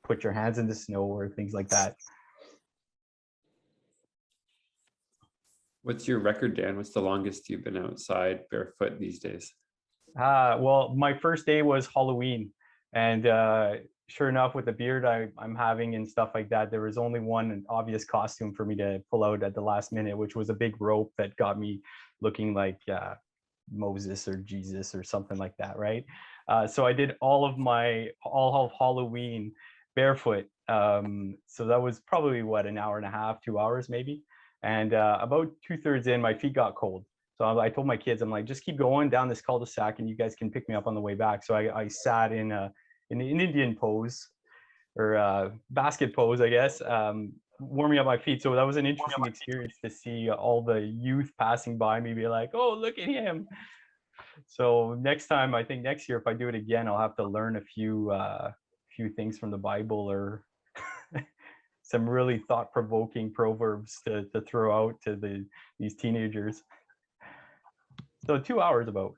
put your hands in the snow or things like that. What's your record, Dan? What's the longest you've been outside barefoot these days? Well, my first day was Halloween, and sure enough, with the beard I'm having and stuff like that, there was only one obvious costume for me to pull out at the last minute, which was a big rope that got me looking like Moses or Jesus or something like that, right? So I did all of Halloween barefoot. So that was probably what, an hour and a half, 2 hours maybe. And about 2/3 in, my feet got cold. So I told my kids, I'm like, just keep going down this cul-de-sac and you guys can pick me up on the way back. So I sat in an Indian pose or basket pose, I guess, warming up my feet. So that was an interesting experience to see all the youth passing by me be like, oh, look at him. So next time, I think next year, if I do it again, I'll have to learn a few things from the Bible or some really thought-provoking proverbs to throw out to these teenagers. So 2 hours about.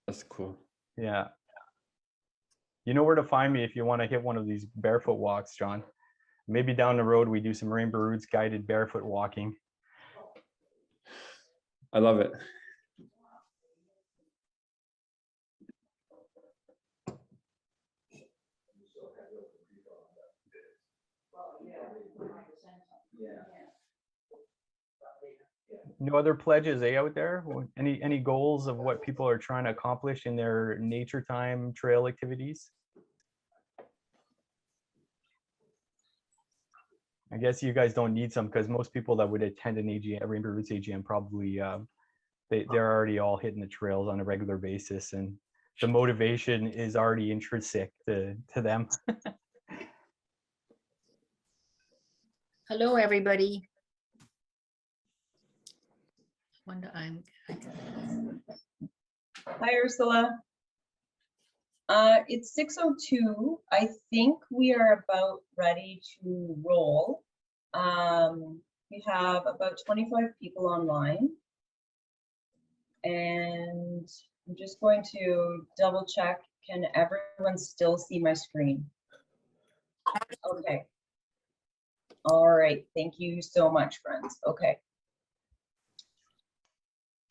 That's cool. Yeah. You know where to find me if you want to hit one of these barefoot walks, John. Maybe down the road we do some Rainbow Roots guided barefoot walking. I love it. No other pledges, out there? Any goals of what people are trying to accomplish in their nature time trail activities? I guess you guys don't need some because most people that would attend an AGM, a Rainbow Roots AGM, probably they're already all hitting the trails on a regular basis, and the motivation is already intrinsic to them. Hello, everybody. Hi, Ursula. It's 6:02. I think we are about ready to roll. We have about 25 people online. And I'm just going to double check. Can everyone still see my screen? Okay. All right. Thank you so much, friends. Okay.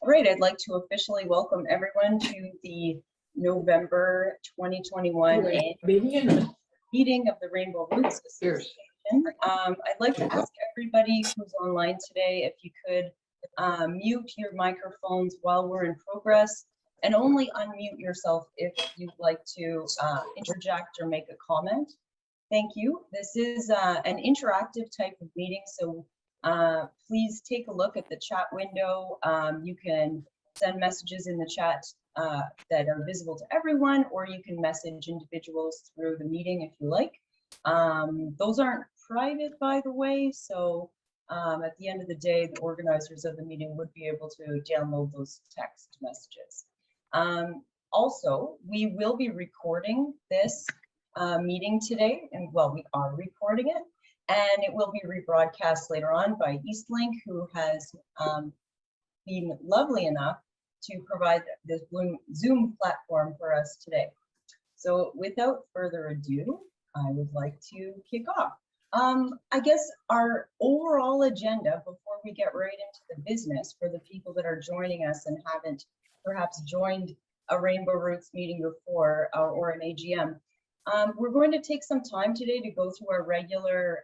All right, I'd like to officially welcome everyone to the November 2021 meeting of the Rainbow Roots Association. I'd like to ask everybody who's online today if you could mute your microphones while we're in progress, and only unmute yourself if you'd like to interject or make a comment. Thank you. This is an interactive type of meeting, so please take a look at the chat window. You can send messages in the chat that are visible to everyone, or you can message individuals through the meeting if you like. Those aren't private, by the way, so at the end of the day, the organizers of the meeting would be able to download those text messages. Also, we will be recording this meeting today, and well, we are recording it. And it will be rebroadcast later on by Eastlink, who has been lovely enough to provide this Zoom platform for us today. So without further ado, I would like to kick off. I guess our overall agenda, before we get right into the business, for the people that are joining us and haven't perhaps joined a Rainbow Roots meeting before or an AGM, we're going to take some time today to go through our regular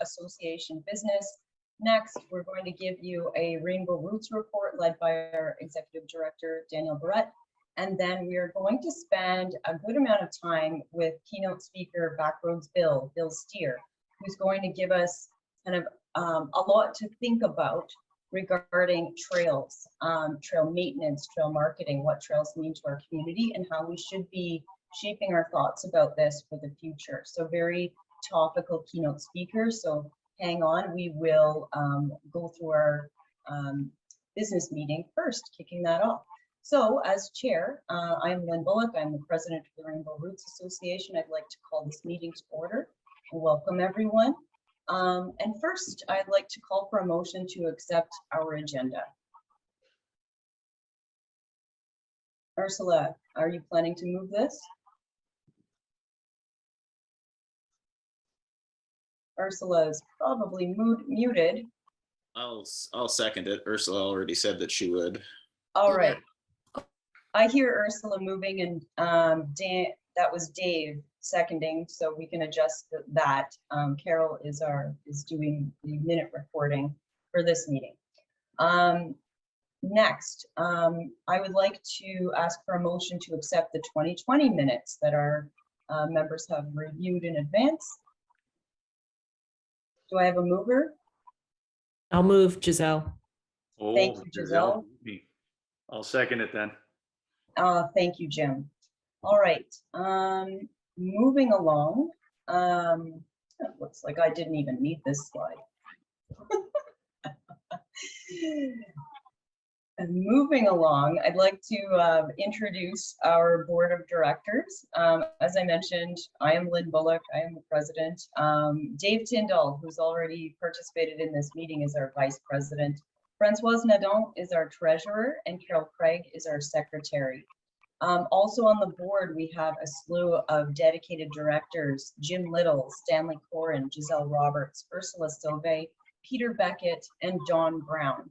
association business. Next, we're going to give you a Rainbow Roots report led by our Executive Director, Daniel Barrette. And then we are going to spend a good amount of time with keynote speaker Backroad Bill, Bill Steer, who's going to give us kind of a lot to think about regarding trails, trail maintenance, trail marketing, what trails mean to our community, and how we should be shaping our thoughts about this for the future. So very topical keynote speaker. So hang on, we will go through our business meeting first, kicking that off. So as chair, I'm Lynn Bullock. I'm the president of the Rainbow Roots Association. I'd like to call this meeting to order and welcome everyone. And first, I'd like to call for a motion to accept our agenda. Ursula, are you planning to move this? Ursula is probably muted. I'll second it. Ursula already said that she would. All right. I hear Ursula moving, and that was Dave seconding, so we can adjust that. Carol is doing the minute recording for this meeting. Next, I would like to ask for a motion to accept the 2020 minutes that our members have reviewed in advance. Do I have a mover? I'll move, Giselle. Thank you, Giselle. I'll second it then. Thank you, Jim. All right, moving along. It looks like I didn't even need this slide. And moving along, I'd like to introduce our board of directors. As I mentioned, I am Lynn Bullock. I am the president. Dave Tyndall, who's already participated in this meeting, is our vice president. Francoise Nadon is our treasurer, and Carol Craig is our secretary. Also on the board, we have a slew of dedicated directors: Jim Little, Stanley Corin, Giselle Roberts, Ursula Silve, Peter Beckett, and Don Brown.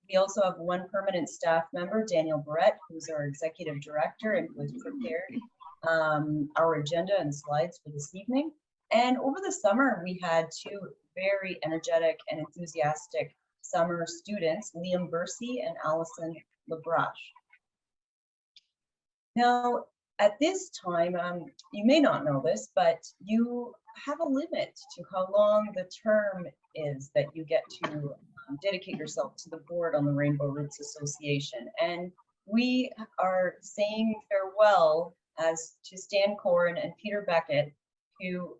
We also have one permanent staff member, Daniel Barrette, who's our executive director and who has prepared our agenda and slides for this evening. And over the summer, we had two very energetic and enthusiastic summer students, Liam Bursey and Allison Labrache. Now, at this time, you may not know this, but you have a limit to how long the term is that you get to dedicate yourself to the board on the Rainbow Roots Association. And we are saying farewell as to Stan Corin and Peter Beckett, who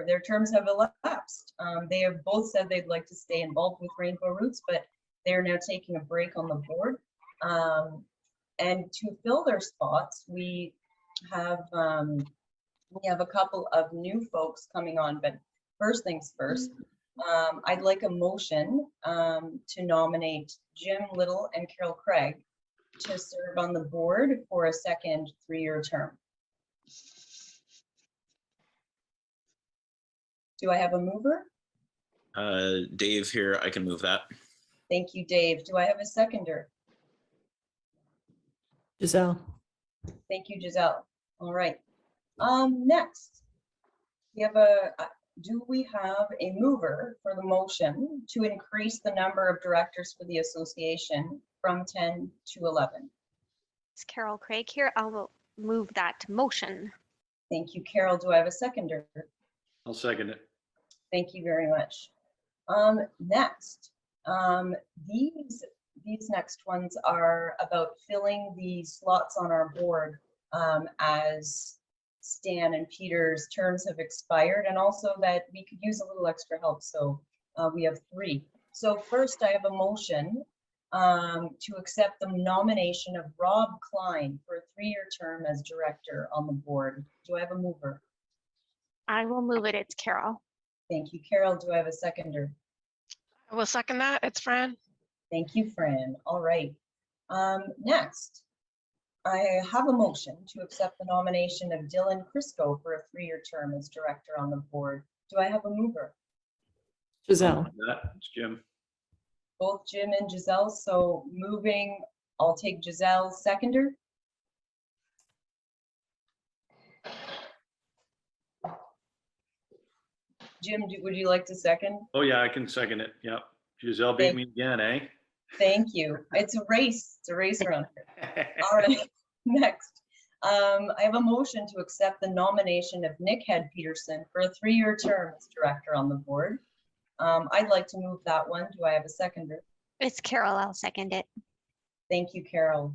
their terms have elapsed. They have both said they'd like to stay involved with Rainbow Roots, but they're now taking a break on the board. And to fill their spots, we have a couple of new folks coming on, but first things first, I'd like a motion to nominate Jim Little and Carol Craig to serve on the board for a second 3-year term. Do I have a mover? Dave here, I can move that. Thank you, Dave. Do I have a seconder? Giselle. Thank you, Giselle. All right. Next, we have do we have a mover for the motion to increase the number of directors for the association from 10 to 11? It's Carol Craig here. I will move that motion. Thank you, Carol. Do I have a seconder? I'll second it. Thank you very much. Next, these next ones are about filling the slots on our board as Stan and Peter's terms have expired, and also that we could use a little extra help. So we have 3. So first, I have a motion to accept the nomination of Rob Klein for a 3-year term as director on the board. Do I have a mover? I will move it. It's Carol. Thank you, Carol. Do I have a seconder? I will second that. It's Fran. Thank you, Fran. All right. Next, I have a motion to accept the nomination of Dylan Crisco for a 3-year term as director on the board. Do I have a mover? Giselle. It's Jim. Both Jim and Giselle. So moving, I'll take Giselle's seconder. Jim, would you like to second? Oh yeah, I can second it. Yep. Giselle beat me again, eh? Thank you. It's a race. It's a race around here. All right. Next, I have a motion to accept the nomination of Nick Head Peterson for a 3-year term as director on the board. I'd like to move that one. Do I have a seconder? It's Carol. I'll second it. Thank you, Carol.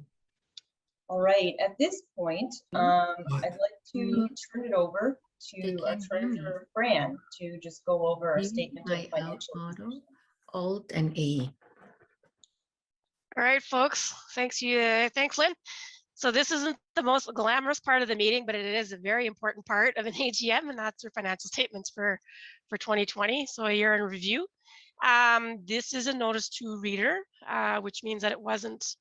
All right. At this point, I'd like to turn it over to Treasurer Fran to just go over our statement of financial position. Alt and A. All right, folks. Thanks, Lynn. So this isn't the most glamorous part of the meeting, but it is a very important part of an AGM, and that's your financial statements for 2020. So a year in review. This is a notice to reader, which means that it wasn't.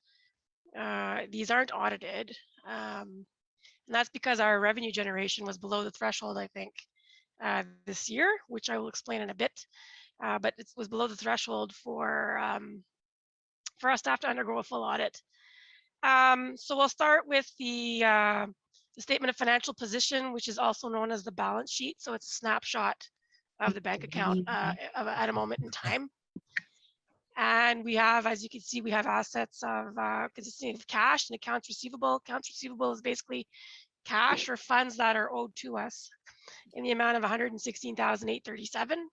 These aren't audited, and that's because our revenue generation was below the threshold, I think, this year, which I will explain in a bit. But it was below the threshold for us to have to undergo a full audit. So we'll start with the statement of financial position, which is also known as the balance sheet. So it's a snapshot of the bank account at a moment in time. And we have, as you can see, we have assets of consisting of cash and accounts receivable. Accounts receivable is basically cash or funds that are owed to us in the amount of 116,837.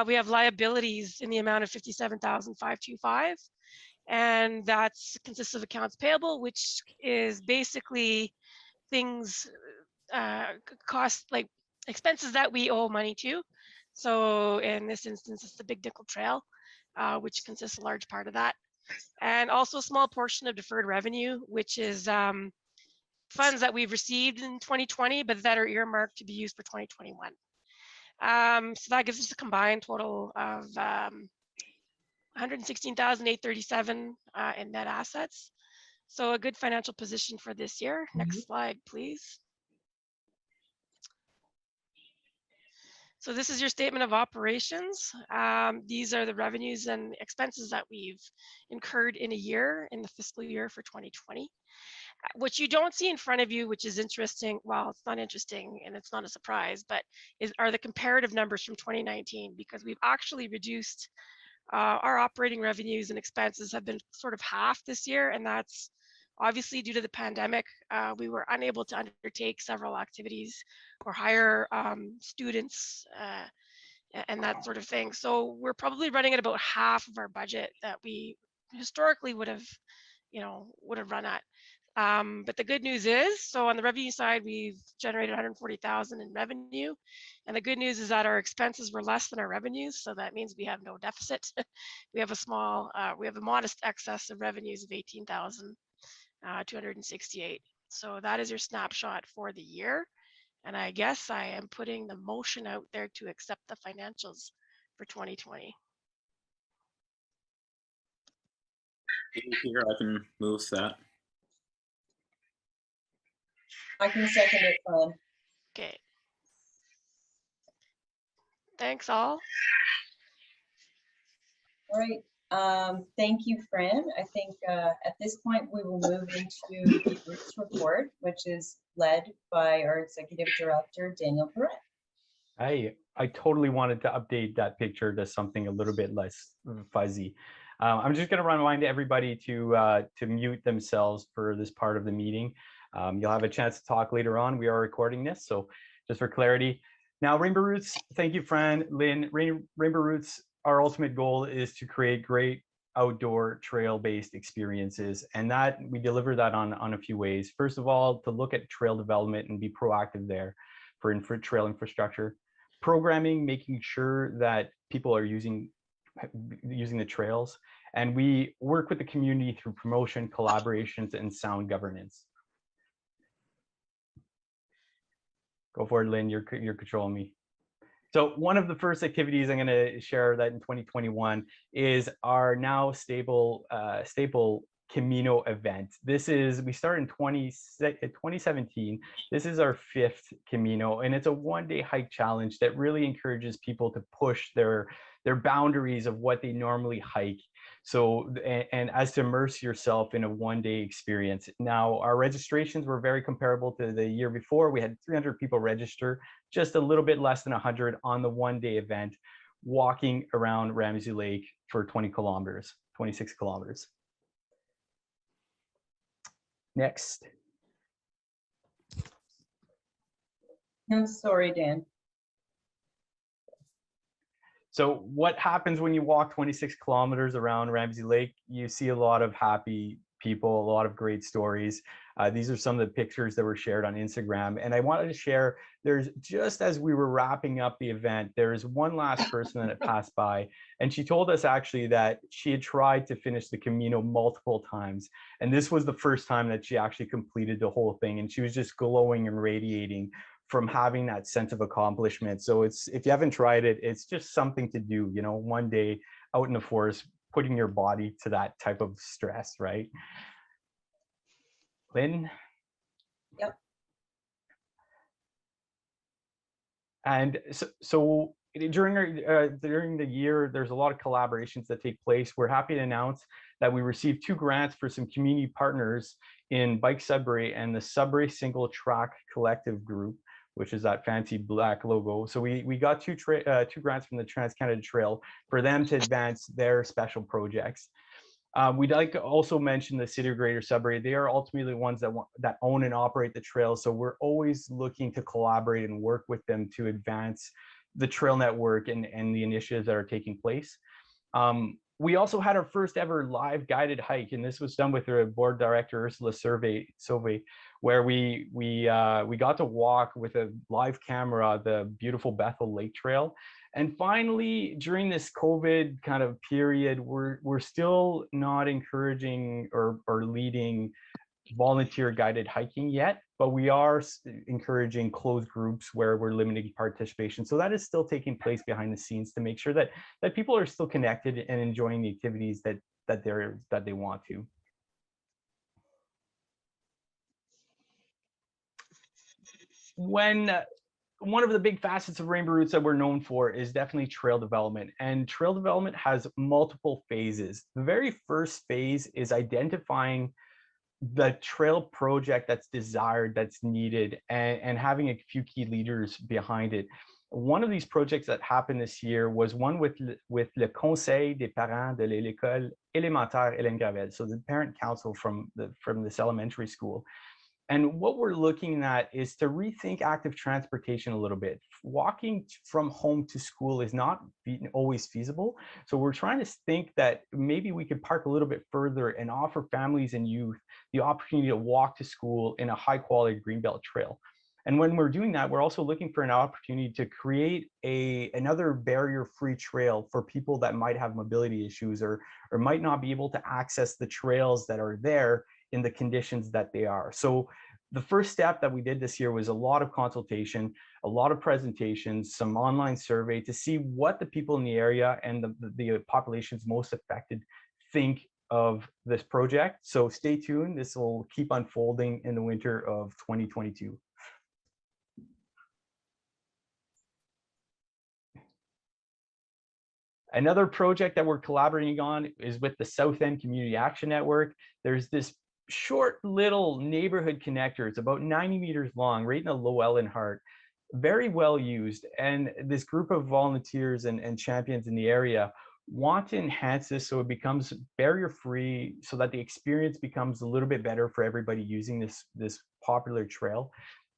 We have liabilities in the amount of 57,525. And that's consists of accounts payable, which is basically things, cost, like expenses that we owe money to. So in this instance, it's the Big Nickel Trail, which consists a large part of that. And also a small portion of deferred revenue, which is funds that we've received in 2020, but that are earmarked to be used for 2021. So that gives us a combined total of 116,837 in net assets. So a good financial position for this year. Next slide, please. So this is your statement of operations. These are the revenues and expenses that we've incurred in a year, in the fiscal year for 2020. What you don't see in front of you, which is interesting, well, it's not interesting and it's not a surprise, but are the comparative numbers from 2019, because we've actually reduced our operating revenues and expenses have been sort of half this year, and that's obviously due to the pandemic. We were unable to undertake several activities or hire students and that sort of thing. So we're probably running at about half of our budget that we historically would have run at. But the good news is, so on the revenue side, we've generated 140,000 in revenue. And the good news is that our expenses were less than our revenues. So that means we have no deficit. We have a modest excess of revenues of 18,268. So that is your snapshot for the year. And I guess I am putting the motion out there to accept the financials for 2020. Here, I can move that. I can second it, Fran. Okay. Thanks all. All right. Thank you, Fran. I think at this point we will move into the Roots report, which is led by our Executive Director, Daniel Barrette. I totally wanted to update that picture to something a little bit less fuzzy. I'm just going to remind everybody to mute themselves for this part of the meeting. You'll have a chance to talk later on. We are recording this, so just for clarity. Now, Rainbow Roots, thank you, Fran, Lynn. Rainbow Roots, our ultimate goal is to create great outdoor trail-based experiences, and that we deliver that on a few ways. First of all, to look at trail development and be proactive there for trail infrastructure. Programming, making sure that people are using the trails, and we work with the community through promotion, collaborations, and sound governance. Go for it, Lynn, you're controlling me. So one of the first activities I'm going to share that in 2021 is our now staple Camino event. We started in 2017. This is our 5th Camino, and it's a one-day hike challenge that really encourages people to push their boundaries of what they normally hike. So, and as to immerse yourself in a one-day experience. Now, our registrations were very comparable to the year before. We had 300 people register, just a little bit less than 100 on the one-day event, walking around Ramsey Lake for 26 kilometers. Next. I'm sorry, Dan. So what happens when you walk 26 kilometers around Ramsey Lake? You see a lot of happy people, a lot of great stories. These are some of the pictures that were shared on Instagram. And I wanted to share, just as we were wrapping up the event, there's one last person that passed by. And she told us actually that she had tried to finish the Camino multiple times. And this was the first time that she actually completed the whole thing. And she was just glowing and radiating from having that sense of accomplishment. So if you haven't tried it, it's just something to do, one day out in the forest, putting your body to that type of stress, right? Lynn? Yep. And so during the year, there's a lot of collaborations that take place. We're happy to announce that we received 2 grants for some community partners in Bike Sudbury and the Sudbury Single Track Collective Group, which is that fancy black logo. So we got 2 grants from the Trans-Canada Trail for them to advance their special projects. We'd like to also mention the City of Greater Sudbury. They are ultimately the ones that own and operate the trail. So we're always looking to collaborate and work with them to advance the trail network and the initiatives that are taking place. We also had our first ever live guided hike, and this was done with our board director, Ursula Survey, where we got to walk with a live camera the beautiful Bethel Lake Trail. And finally, during this COVID kind of period, we're still not encouraging or leading volunteer guided hiking yet, but we are encouraging closed groups where we're limiting participation. So that is still taking place behind the scenes to make sure that people are still connected and enjoying the activities that they want to. One of the big facets of Rainbow Roots that we're known for is definitely trail development, and trail development has multiple phases. The very first phase is identifying the trail project that's desired, that's needed, and having a few key leaders behind it. One of these projects that happened this year was one with le Conseil des parents de l'école élémentaire Hélène Gravel, so the parent council from this elementary school. And what we're looking at is to rethink active transportation a little bit. Walking from home to school is not always feasible. So we're trying to think that maybe we could park a little bit further and offer families and youth the opportunity to walk to school in a high quality greenbelt trail. And when we're doing that, we're also looking for an opportunity to create another barrier-free trail for people that might have mobility issues or might not be able to access the trails that are there in the conditions that they are. So the first step that we did this year was a lot of consultation, a lot of presentations, some online survey to see what the people in the area and the populations most affected think of this project. So stay tuned. This will keep unfolding in the winter of 2022. Another project that we're collaborating on is with the South End Community Action Network. There's this short little neighborhood connector. It's about 90 meters long, right in the Lowell and Hart. Very well used. And this group of volunteers and champions in the area want to enhance this so it becomes barrier-free, so that the experience becomes a little bit better for everybody using this popular trail.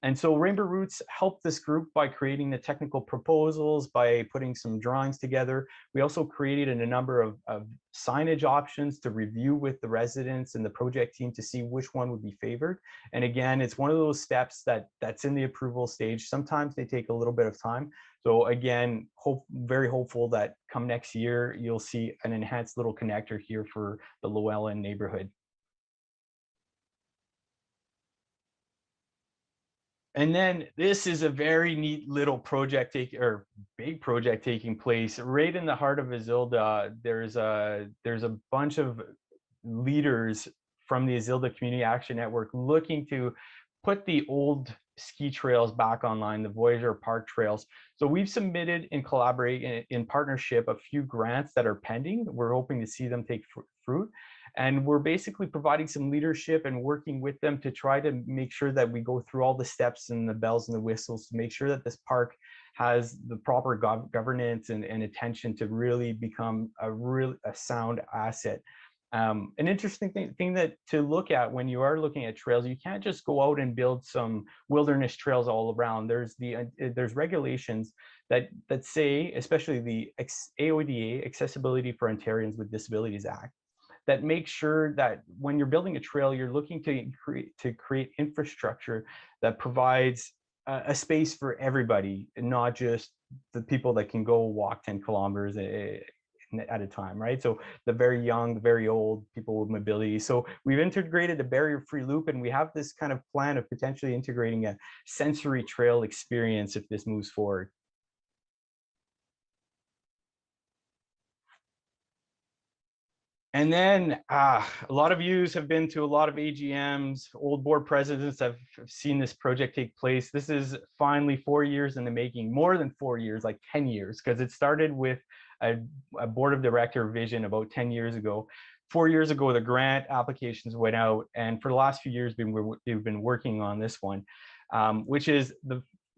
And so Rainbow Roots helped this group by creating the technical proposals, by putting some drawings together. We also created a number of signage options to review with the residents and the project team to see which one would be favored. And again, it's one of those steps that's in the approval stage. Sometimes they take a little bit of time. So again, very hopeful that come next year, you'll see an enhanced little connector here for the Llewellyn neighborhood. And then this is a very neat little project big project taking place right in the heart of Isilda. There's a bunch of leaders from the Isilda Community Action Network looking to put the old ski trails back online, the Voyager Park trails. So we've submitted and collaborate in partnership a few grants that are pending. We're hoping to see them take fruit. And we're basically providing some leadership and working with them to try to make sure that we go through all the steps and the bells and the whistles to make sure that this park has the proper governance and attention to really become a sound asset. An interesting thing that to look at when you are looking at trails, you can't just go out and build some wilderness trails all around. There's regulations that say, especially the AODA, Accessibility for Ontarians with Disabilities Act, that make sure that when you're building a trail, you're looking to create infrastructure that provides a space for everybody, and not just the people that can go walk 10 kilometers at a time, right? So the very young, the very old, people with mobility. So we've integrated a barrier-free loop, and we have this kind of plan of potentially integrating a sensory trail experience if this moves forward. And then a lot of yous have been to a lot of AGMs. Old board presidents have seen this project take place. This is finally 4 years in the making, more than 4 years, like 10 years, because it started with a board of director vision about 10 years ago. 4 years ago, the grant applications went out, and for the last few years, we've been working on this one, which is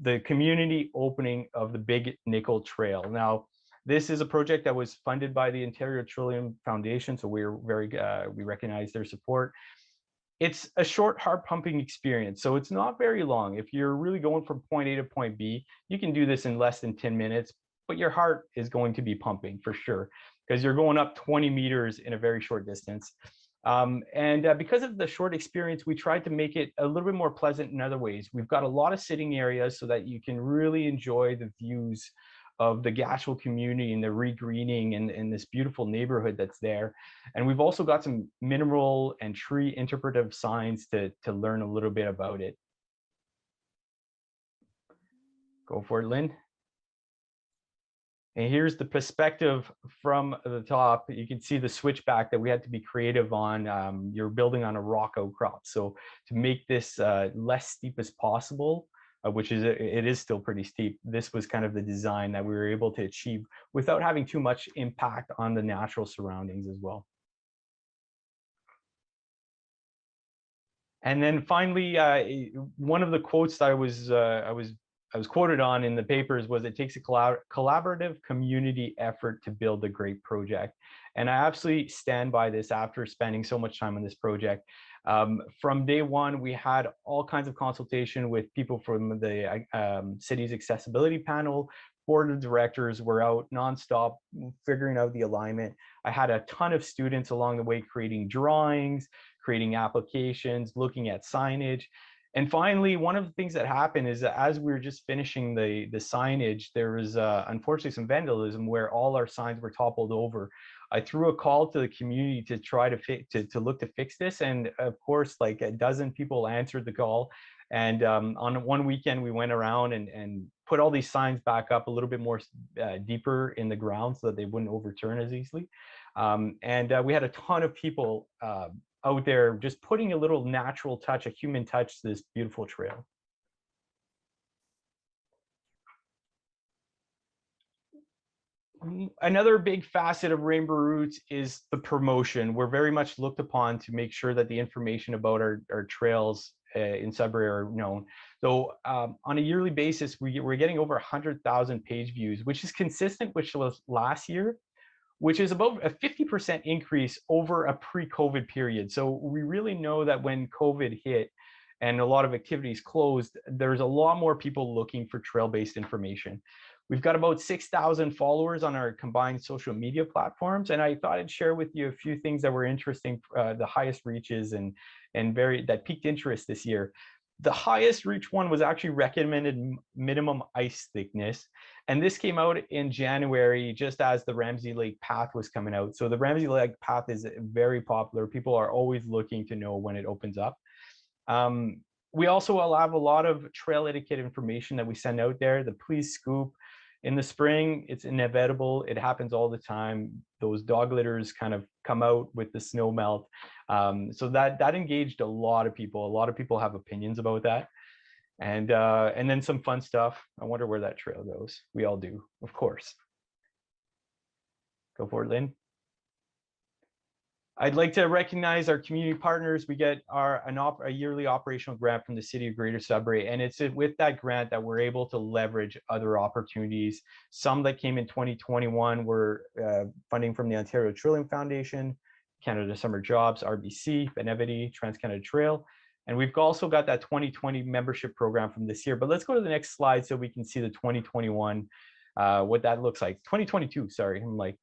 the community opening of the Big Nickel Trail. Now, this is a project that was funded by the Ontario Trillium Foundation, so we recognize their support. It's a short, heart pumping experience, so it's not very long. If you're really going from point A to point B, you can do this in less than 10 minutes, but your heart is going to be pumping for sure, because you're going up 20 meters in a very short distance. Because of the short experience, we tried to make it a little bit more pleasant in other ways. We've got a lot of sitting areas so that you can really enjoy the views of the Gashel community and the regreening and this beautiful neighborhood that's there. And we've also got some mineral and tree interpretive signs to learn a little bit about it. Go for it, Lynn. And here's the perspective from the top. You can see the switchback that we had to be creative on. You're building on a rock outcrop. So to make this less steep as possible, which is, it is still pretty steep, this was kind of the design that we were able to achieve without having too much impact on the natural surroundings as well. And then finally, one of the quotes that I was quoted on in the papers was, it takes a collaborative community effort to build a great project. And I absolutely stand by this after spending so much time on this project. From day one, we had all kinds of consultation with people from the city's accessibility panel. Board of directors were out nonstop figuring out the alignment. I had a ton of students along the way creating drawings, creating applications, looking at signage. And finally, one of the things that happened is that as we were just finishing the signage, there was unfortunately some vandalism where all our signs were toppled over. I threw a call to the community to try to look to fix this. And of course, like a dozen people answered the call. And on one weekend, we went around and put all these signs back up a little bit more deeper in the ground so that they wouldn't overturn as easily. We had a ton of people out there just putting a little natural touch, a human touch to this beautiful trail. Another big facet of Rainbow Roots is the promotion. We're very much looked upon to make sure that the information about our trails in Sudbury are known. So on a yearly basis, we're getting over 100,000 page views, which is consistent with last year, which is about a 50% increase over a pre-COVID period. So we really know that when COVID hit and a lot of activities closed, there's a lot more people looking for trail-based information. We've got about 6,000 followers on our combined social media platforms. And I thought I'd share with you a few things that were interesting, the highest reaches and that piqued interest this year. The highest reach one was actually recommended minimum ice thickness. And this came out in January, just as the Ramsey Lake Path was coming out. So the Ramsey Lake Path is very popular. People are always looking to know when it opens up. We also have a lot of trail etiquette information that we send out there. The please scoop. In the spring, it's inevitable. It happens all the time. Those dog litters kind of come out with the snow melt. So that engaged a lot of people. A lot of people have opinions about that. And then some fun stuff. I wonder where that trail goes. We all do, of course. Go for it, Lynn. I'd like to recognize our community partners. We get a yearly operational grant from the City of Greater Sudbury, and it's with that grant that we're able to leverage other opportunities. Some that came in 2021 were funding from the Ontario Trillium Foundation, Canada Summer Jobs, RBC, Benevity, Trans-Canada Trail, and we've also got that 2020 membership program from this year. But let's go to the next slide so we can see the 2021, what that looks like. 2022, sorry, I'm like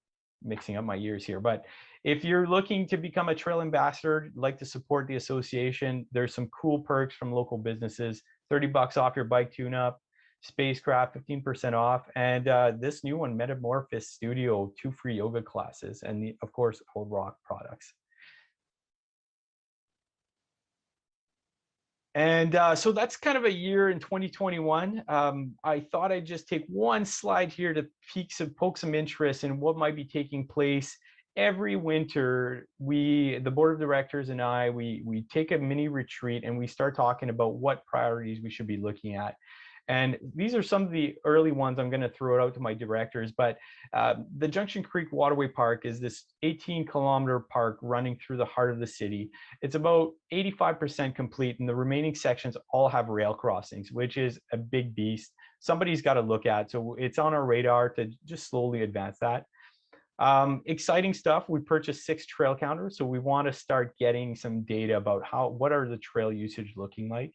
mixing up my years here, but if you're looking to become a trail ambassador, like to support the association, there's some cool perks from local businesses. $30 off your bike tune-up, spacecraft 15% off, and this new one, Metamorphosis Studio, 2 free yoga classes, and of course, Old Rock products. And so that's kind of a year in 2021. I thought I'd just take one slide here to poke some interest in what might be taking place every winter, the board of directors and I, we take a mini retreat and we start talking about what priorities we should be looking at. And these are some of the early ones. I'm going to throw it out to my directors, but the Junction Creek Waterway Park is this 18-kilometer park running through the heart of the city. It's about 85% complete, and the remaining sections all have rail crossings, which is a big beast. Somebody's got to look at, so it's on our radar to just slowly advance that. Exciting stuff. We purchased 6 trail counters, so we want to start getting some data about what are the trail usage looking like.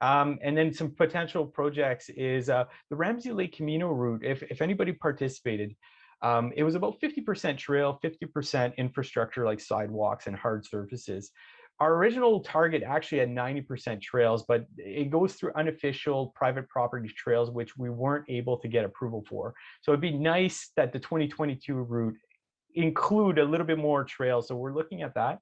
And then some potential projects is the Ramsey Lake Camino route. If anybody participated, it was about 50% trail, 50% infrastructure like sidewalks and hard surfaces. Our original target actually had 90% trails, but it goes through unofficial private property trails, which we weren't able to get approval for. So it'd be nice that the 2022 route include a little bit more trails. So we're looking at that.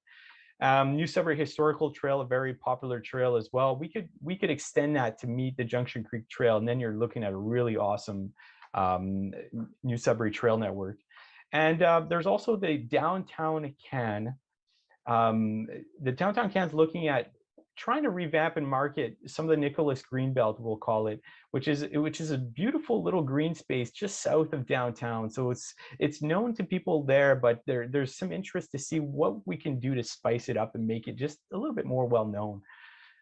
New Sudbury Historical Trail, a very popular trail as well. We could extend that to meet the Junction Creek Trail, and then you're looking at a really awesome New Sudbury Trail network. And there's also the Downtown Can. The Downtown Can's looking at trying to revamp and market some of the Nicholas Greenbelt, we'll call it, which is a beautiful little green space just south of downtown. So it's known to people there, but there's some interest to see what we can do to spice it up and make it just a little bit more well known.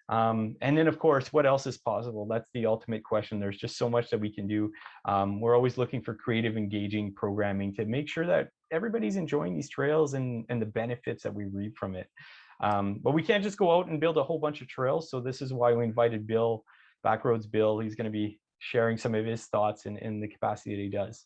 And then of course, what else is possible? That's the ultimate question. There's just so much that we can do. We're always looking for creative, engaging programming to make sure that everybody's enjoying these trails and the benefits that we reap from it. But we can't just go out and build a whole bunch of trails. So this is why we invited Bill, Backroads Bill. He's going to be sharing some of his thoughts in the capacity that he does.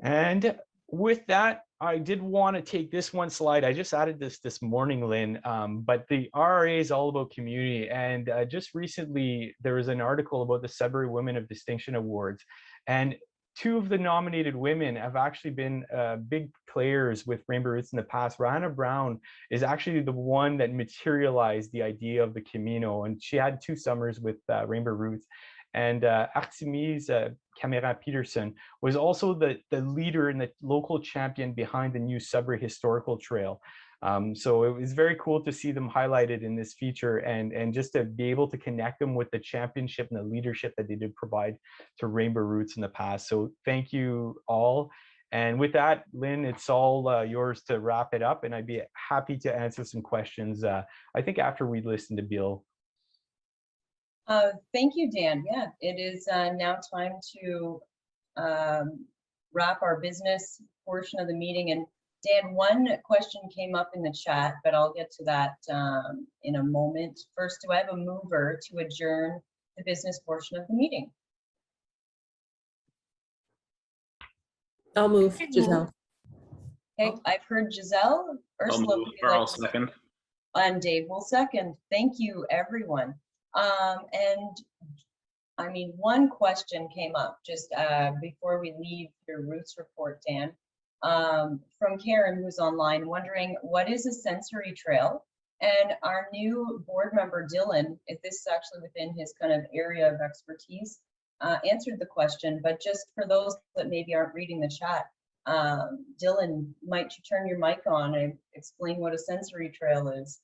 And with that, I did want to take this one slide. I just added this morning, Lynn, but the RRA is all about community. And just recently, there was an article about the Sudbury Women of Distinction Awards. And 2 of the nominated women have actually been big players with Rainbow Roots in the past. Rana Brown is actually the one that materialized the idea of the Camino, and she had 2 summers with Rainbow Roots. And Artemis Camera Peterson was also the leader and the local champion behind the New Sudbury Historical Trail. So it was very cool to see them highlighted in this feature and just to be able to connect them with the championship and the leadership that they did provide to Rainbow Roots in the past. So thank you all. And with that, Lynn, it's all yours to wrap it up. And I'd be happy to answer some questions, I think after we listen to Bill. Thank you, Dan. Yeah, it is now time to wrap our business portion of the meeting. And Dan, one question came up in the chat, but I'll get to that in a moment. First, do I have a mover to adjourn the business portion of the meeting? I'll move, Giselle. Okay, I've heard Giselle. I'll Ursula, move, would you or like I'll to- second. And Dave will second. Thank you, everyone. And I mean, one question came up just before we leave your roots report, Dan, from Karen, who's online, wondering what is a sensory trail? And our new board member, Dylan, if this is actually within his kind of area of expertise, answered the question, but just for those that maybe aren't reading the chat, Dylan, might you turn your mic on and explain what a sensory trail is?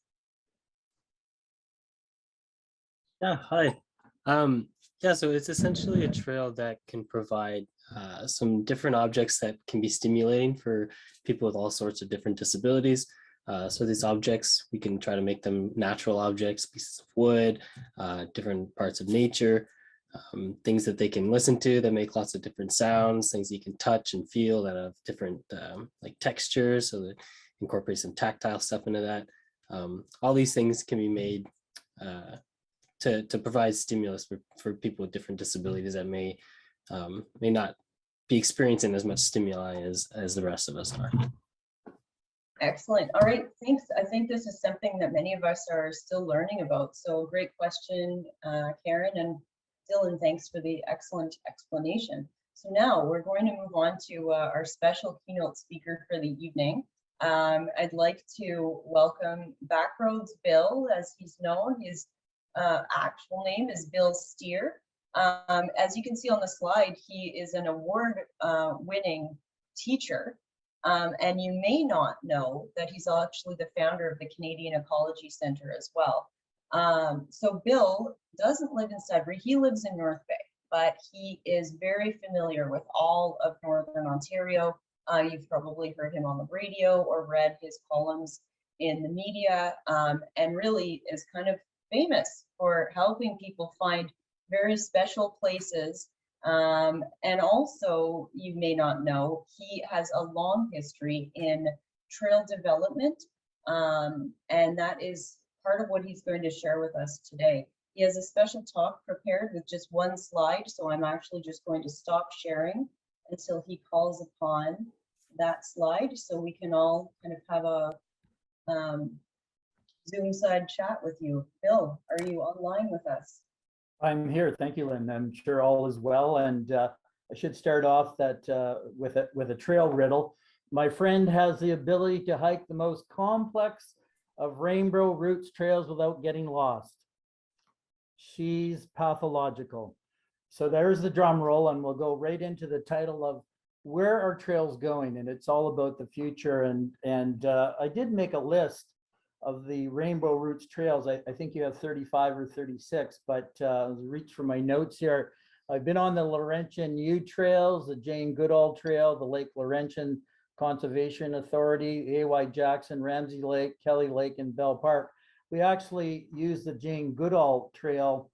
Yeah, hi. Yeah, so it's essentially a trail that can provide some different objects that can be stimulating for people with all sorts of different disabilities. So these objects, we can try to make them natural objects, pieces of wood, different parts of nature, things that they can listen to that make lots of different sounds, things you can touch and feel that have different like textures, so that incorporate some tactile stuff into that. All these things can be made to provide stimulus for people with different disabilities that may not be experiencing as much stimuli as the rest of us are. Excellent. All right, thanks. I think this is something that many of us are still learning about. So great question, Karen, and Dylan, thanks for the excellent explanation. So now we're going to move on to our special keynote speaker for the evening. I'd like to welcome Backroad Bill, as he's known. His actual name is Bill Steer. As you can see on the slide, he is an award-winning teacher. And you may not know that he's actually the founder of the Canadian Ecology Centre as well. So Bill doesn't live in Sudbury, he lives in North Bay, but he is very familiar with all of Northern Ontario. You've probably heard him on the radio or read his columns in the media, and really is kind of famous for helping people find very special places. And also, you may not know, he has a long history in trail development, and that is part of what he's going to share with us today. He has a special talk prepared with just one slide, so I'm actually just going to stop sharing until he calls upon that slide, so we can all kind of have a Zoom side chat with you. Bill, are you online with us? I'm here. Thank you, Lynn. I'm sure all is well. And I should start off that with a trail riddle. My friend has the ability to hike the most complex of rainbow routes trails without getting lost. She's pathological. So there's the drum roll, and we'll go right into the title of where are trails going, and it's all about the future. And I did make a list of the rainbow routes trails. I think you have 35 or 36, but reach for my notes here. I've been on the Laurentian U trails, the Jane Goodall Trail, the Lake Laurentian Conservation Authority, A.Y. Jackson, Ramsey Lake, Kelly Lake, and Bell Park. We actually use the Jane Goodall Trail,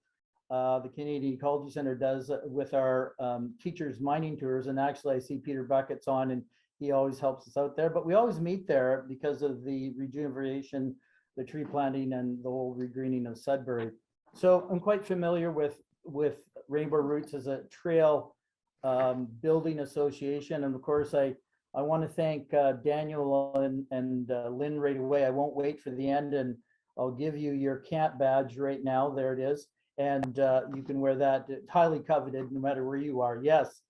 the Canadian Ecology Centre does, with our teachers mining tours. And actually I see Peter Bucket's on, and he always helps us out there, but we always meet there because of the rejuvenation, the tree planting, and the whole regreening of Sudbury. So I'm quite familiar with Rainbow Routes as a trail building association. And of course, I want to thank Daniel and Lynn right away. I won't wait for the end, and I'll give you your camp badge right now. There it is. And you can wear that. It's highly coveted no matter where you are. Yes,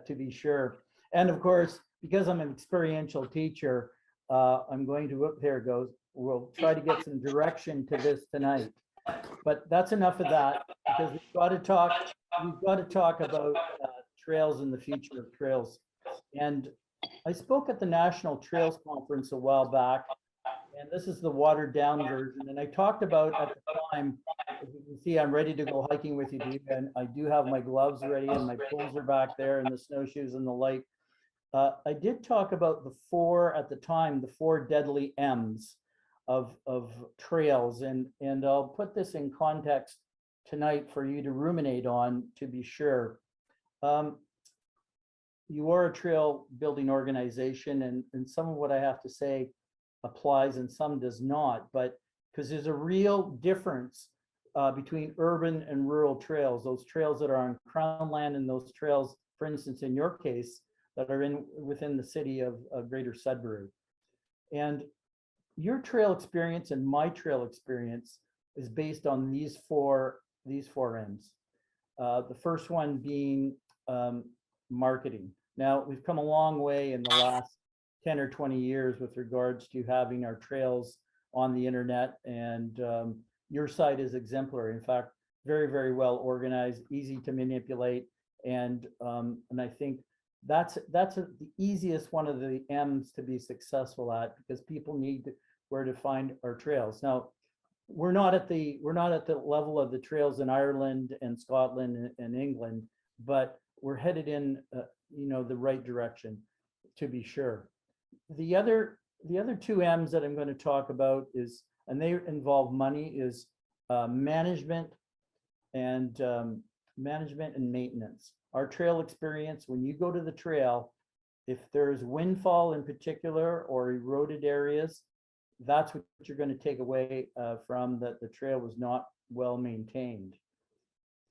to be sure. And of course, because I'm an experiential teacher, I'm going to, there it goes. We'll try to get some direction to this tonight. But that's enough of that, because we've got to talk about trails and the future of trails. And I spoke at the National Trails Conference a while back, and this is the watered down version. And I talked about at the time, as you can see, I'm ready to go hiking with you, Dave, and I do have my gloves ready, and my poles are back there, and the snowshoes and the light. I did talk about the four deadly M's of trails, and I'll put this in context tonight for you to ruminate on, to be sure. You are a trail building organization, and some of what I have to say applies and some does not, but because there's a real difference between urban and rural trails, those trails that are on crown land and those trails, for instance, in your case, that are within the city of Greater Sudbury. And your trail experience and my trail experience is based on these four M's. The first one being marketing. Now, we've come a long way in the last 10 or 20 years with regards to having our trails on the internet, and your site is exemplary. In fact, very, very well organized, easy to manipulate, and I think that's the easiest one of the M's to be successful at, because people need where to find our trails. Now, we're not at the level of the trails in Ireland and Scotland and England, but we're headed in the right direction, to be sure. The other two M's that I'm going to talk about is, and they involve money, is management and maintenance. Our trail experience, when you go to the trail, if there's windfall in particular or eroded areas, that's what you're going to take away from that the trail was not well maintained.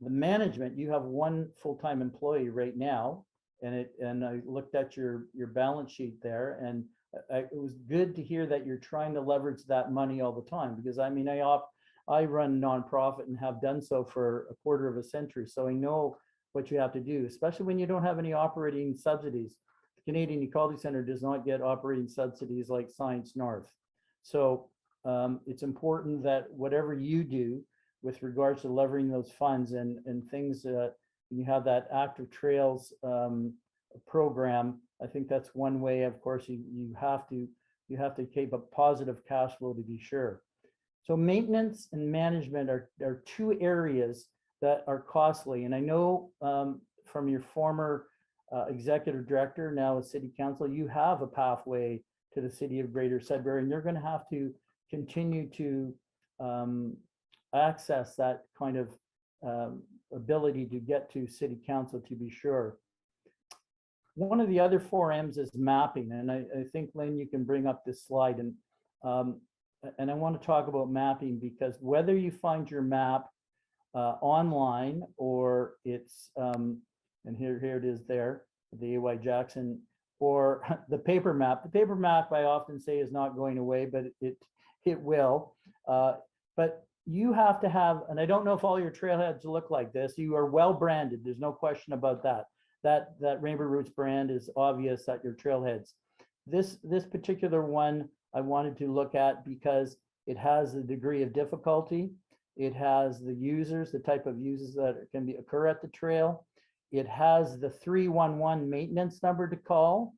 The management, you have one full-time employee right now, and I looked at your balance sheet there, and it was good to hear that you're trying to leverage that money all the time, because I mean, I run nonprofit and have done so for a quarter of a century, so I know what you have to do, especially when you don't have any operating subsidies. The Canadian Ecology Centre does not get operating subsidies like Science North. So it's important that whatever you do with regards to leveraging those funds and things that you have that active trails program. I think that's one way. Of course, you have to keep a positive cash flow to be sure. So maintenance and management are two areas that are costly. And I know from your former executive director, now with City Council, you have a pathway to the City of Greater Sudbury, and you're going to have to continue to access that kind of ability to get to City Council, to be sure. One of the other 4 M's is mapping, and I think, Lynn, you can bring up this slide, and I want to talk about mapping, because whether you find your map online or it's and here it is there, the AY Jackson, or the paper map. The paper map, I often say, is not going away, but it will. But you have to have, and I don't know if all your trailheads look like this. You are well branded. There's no question about that. That Rainbow Roots brand is obvious at your trailheads. This particular one I wanted to look at because it has a degree of difficulty. It has the users, the type of users that can occur at the trail. It has the 311 maintenance number to call.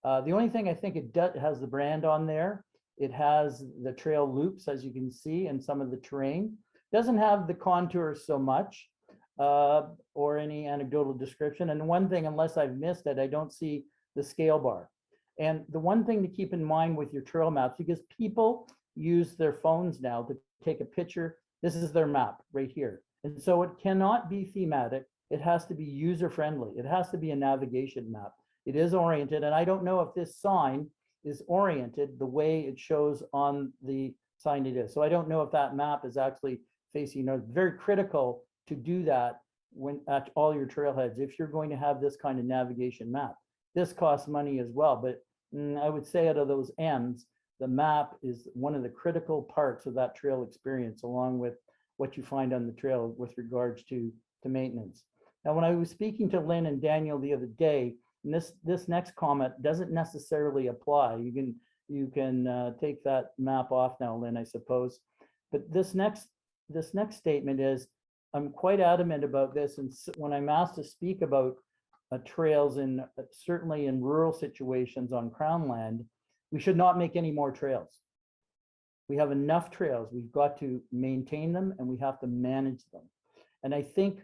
The only thing I think it does, has the brand on there. It has the trail loops, as you can see, and some of the terrain. Doesn't have the contours so much, or any anecdotal description. And one thing, unless I've missed it, I don't see the scale bar. And the one thing to keep in mind with your trail maps, because people use their phones now to take a picture. This is their map right here. And so it cannot be thematic. It has to be user-friendly. It has to be a navigation map. It is oriented, and I don't know if this sign is oriented the way it shows on the sign it is. So I don't know if that map is actually facing north. Very critical to do that when at all your trailheads, if you're going to have this kind of navigation map. This costs money as well, but I would say out of those M's, the map is one of the critical parts of that trail experience, along with what you find on the trail with regards to maintenance. Now, when I was speaking to Lynn and Daniel the other day, and this next comment doesn't necessarily apply. You can take that map off now, Lynn, I suppose. But this next statement is, I'm quite adamant about this, and when I'm asked to speak about trails in certainly in rural situations on Crown land, we should not make any more trails. We have enough trails. We've got to maintain them, and we have to manage them. And I think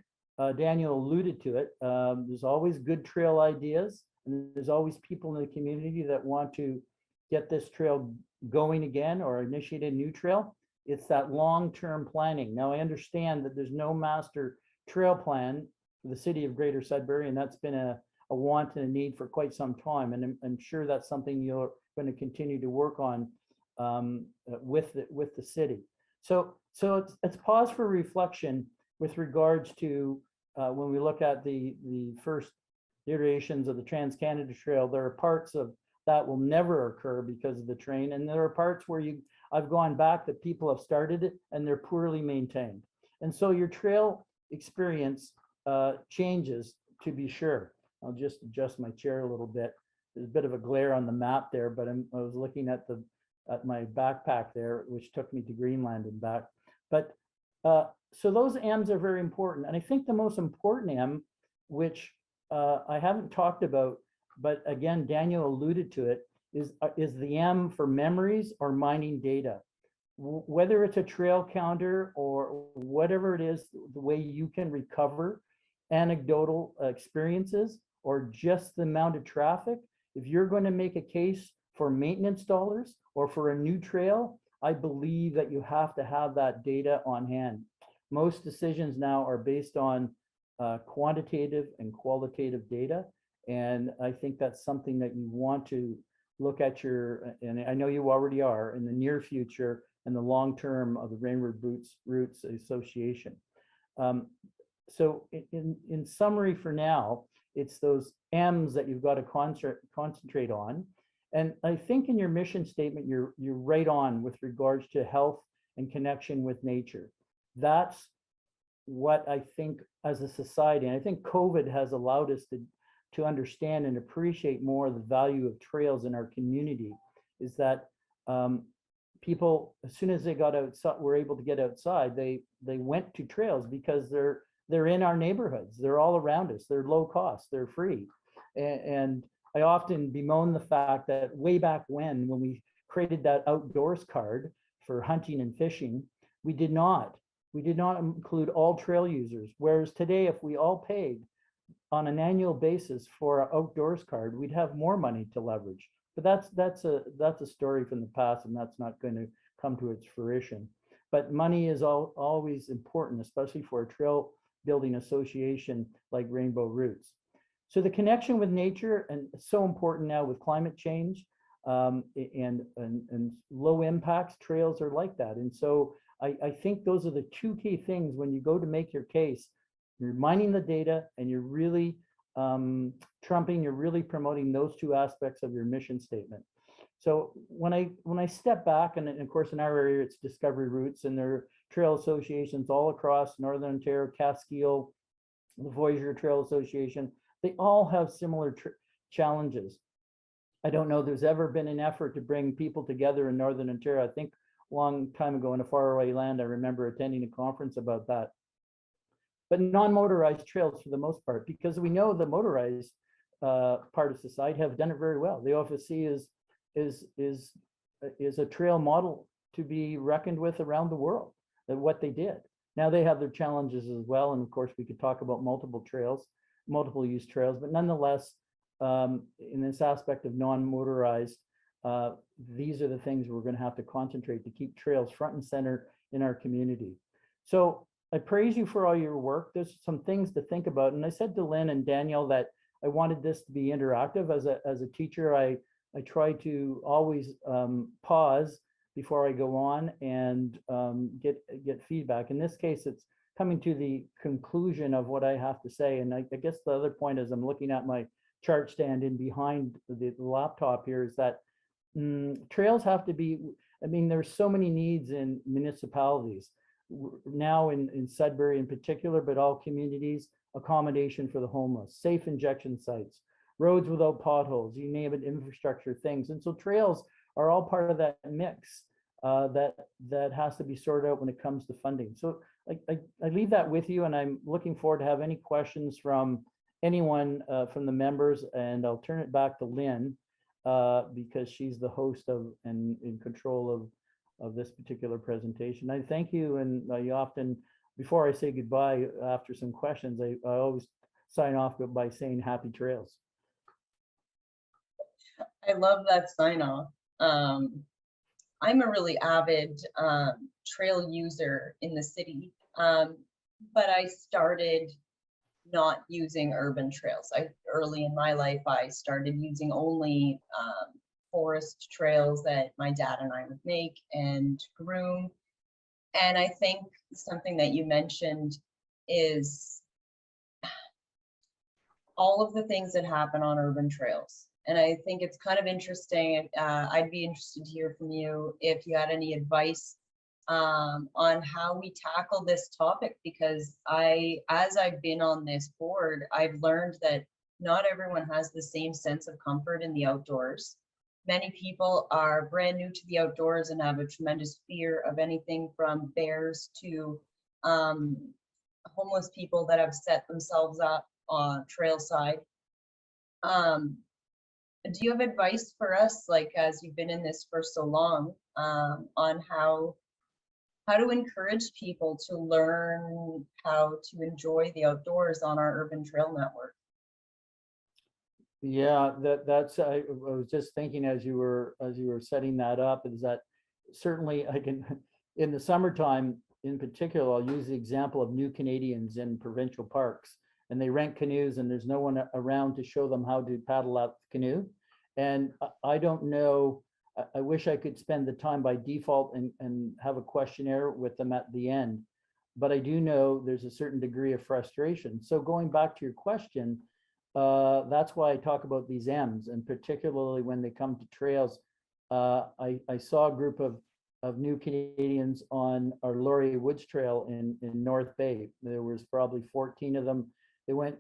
Daniel alluded to it. There's always good trail ideas, and there's always people in the community that want to get this trail going again or initiate a new trail. It's that long-term planning. Now, I understand that there's no master trail plan for the City of Greater Sudbury, and that's been a want and a need for quite some time. And I'm sure that's something you're going to continue to work on with the city. So it's pause for reflection with regards to when we look at the first iterations of the Trans-Canada Trail. There are parts of that will never occur because of the terrain, and there are parts where I've gone back that people have started it and they're poorly maintained. And so your trail experience changes, to be sure. I'll just adjust my chair a little bit. There's a bit of a glare on the map there, but I was looking at my backpack there, which took me to Greenland and back. But so those M's are very important. And I think the most important M, which I haven't talked about, but again, Daniel alluded to it, is the M for memories or mining data. Whether it's a trail counter or whatever it is, the way you can recover anecdotal experiences or just the amount of traffic, if you're going to make a case for maintenance dollars or for a new trail, I believe that you have to have that data on hand. Most decisions now are based on quantitative and qualitative data. And I think that's something that you want to look at and I know you already are, in the near future and the long term of the Rainbow Roots Association. So in summary for now, it's those M's that you've got to concentrate on. And I think in your mission statement, you're right on with regards to health and connection with nature. That's what I think as a society, and I think COVID has allowed us to understand and appreciate more the value of trails in our community, is that people, as soon as they got outside, were able to get outside, they went to trails because they're in our neighborhoods. They're all around us. They're low cost. They're free. And I often bemoan the fact that way back when we created that outdoors card for hunting and fishing, we did not include all trail users. Whereas today, if we all paid on an annual basis for our outdoors card, we'd have more money to leverage. But that's a story from the past, and that's not going to come to its fruition. But money is always important, especially for a trail building association like Rainbow Roots. So the connection with nature, and it's so important now with climate change and low impacts, trails are like that. And so I think those are the two key things when you go to make your case. You're mining the data and you're really you're really promoting those two aspects of your mission statement. So when I step back, and of course in our area it's Discovery Routes, and there are trail associations all across Northern Ontario, Catskill, the Voyager Trail Association, they all have similar challenges. I don't know there's ever been an effort to bring people together in Northern Ontario. I think a long time ago in a faraway land, I remember attending a conference about that. But non-motorized trails for the most part, because we know the motorized part of society have done it very well. The OFSC is a trail model to be reckoned with around the world, that what they did. Now they have their challenges as well. And of course we could talk about multiple use trails, but nonetheless, in this aspect of non-motorized, these are the things we're going to have to concentrate to keep trails front and center in our community. So I praise you for all your work. There's some things to think about. And I said to Lynn and Daniel that I wanted this to be interactive. As a teacher, I try to always pause before I go on and get feedback. In this case, it's coming to the conclusion of what I have to say. And I guess the other point is I'm looking at my chart stand in behind the laptop here is that trails have to be, I mean, there's so many needs in municipalities now in Sudbury in particular, but all communities, accommodation for the homeless, safe injection sites, roads without potholes, you name it, infrastructure things. And so trails are all part of that mix that has to be sorted out when it comes to funding. So I leave that with you, and I'm looking forward to have any questions from anyone from the members, and I'll turn it back to Lynn because she's the host of and in control of this particular presentation. I thank you, and I often, before I say goodbye, after some questions, I always sign off by saying happy trails. I love that sign off. I'm a really avid trail user in the city, but I started not using urban trails. Early in my life, I started using only forest trails that my dad and I would make and groom. And I think something that you mentioned is all of the things that happen on urban trails. And I think it's kind of interesting. I'd be interested to hear from you if you had any advice on how we tackle this topic, because as I've been on this board, I've learned that not everyone has the same sense of comfort in the outdoors. Many people are brand new to the outdoors and have a tremendous fear of anything from bears to homeless people that have set themselves up on trail side. Do you have advice for us, like as you've been in this for so long, on how to encourage people to learn how to enjoy the outdoors on our urban trail network? Yeah, that's I was just thinking as you were setting that up, is that certainly I can, in the summertime in particular, I'll use the example of New Canadians in provincial parks, and they rent canoes and there's no one around to show them how to paddle out the canoe. And I don't know, I wish I could spend the time by default and have a questionnaire with them at the end, but I do know there's a certain degree of frustration. So going back to your question, that's why I talk about these M's, and particularly when they come to trails. I saw a group of New Canadians on our Laurier Woods Trail in North Bay. There was probably 14 of them.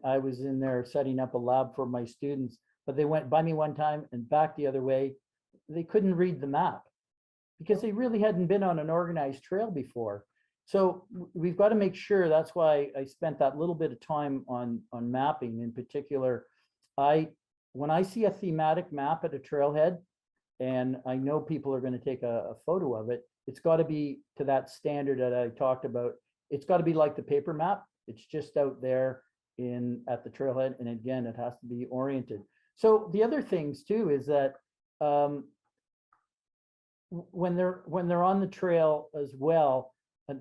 I was in there setting up a lab for my students, but they went by me one time and back the other way. They couldn't read the map because they really hadn't been on an organized trail before. So we've got to make sure. That's why I spent that little bit of time on mapping. In particular, I when I see a thematic map at a trailhead, and I know people are going to take a photo of it, it's got to be to that standard that I talked about. It's got to be like the paper map. It's just out there at the trailhead. And again, it has to be oriented. So the other things too is that when they're on the trail as well,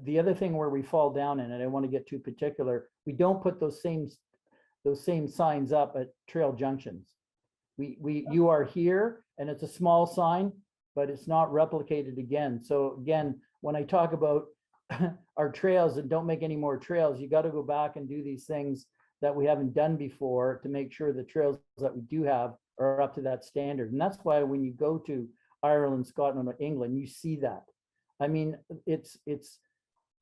the other thing where we fall down in, and I don't want to get too particular, we don't put those same signs up at trail junctions. You are here, and it's a small sign, but it's not replicated again. So again, when I talk about our trails and don't make any more trails, you got to go back and do these things that we haven't done before to make sure the trails that we do have are up to that standard. And that's why when you go to Ireland, Scotland, or England, you see that. I mean, it's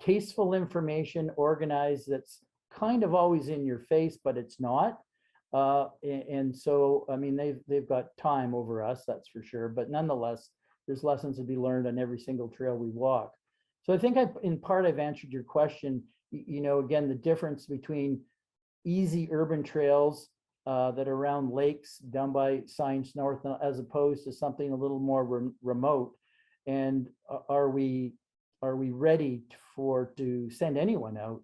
tasteful information, organized, that's kind of always in your face, but it's not. And so, I mean, they've got time over us, that's for sure. But nonetheless, there's lessons to be learned on every single trail we walk. So I think in part I've answered your question. You know, again, the difference between easy urban trails that are around lakes down by Science North, as opposed to something a little more remote. And are we ready to send anyone out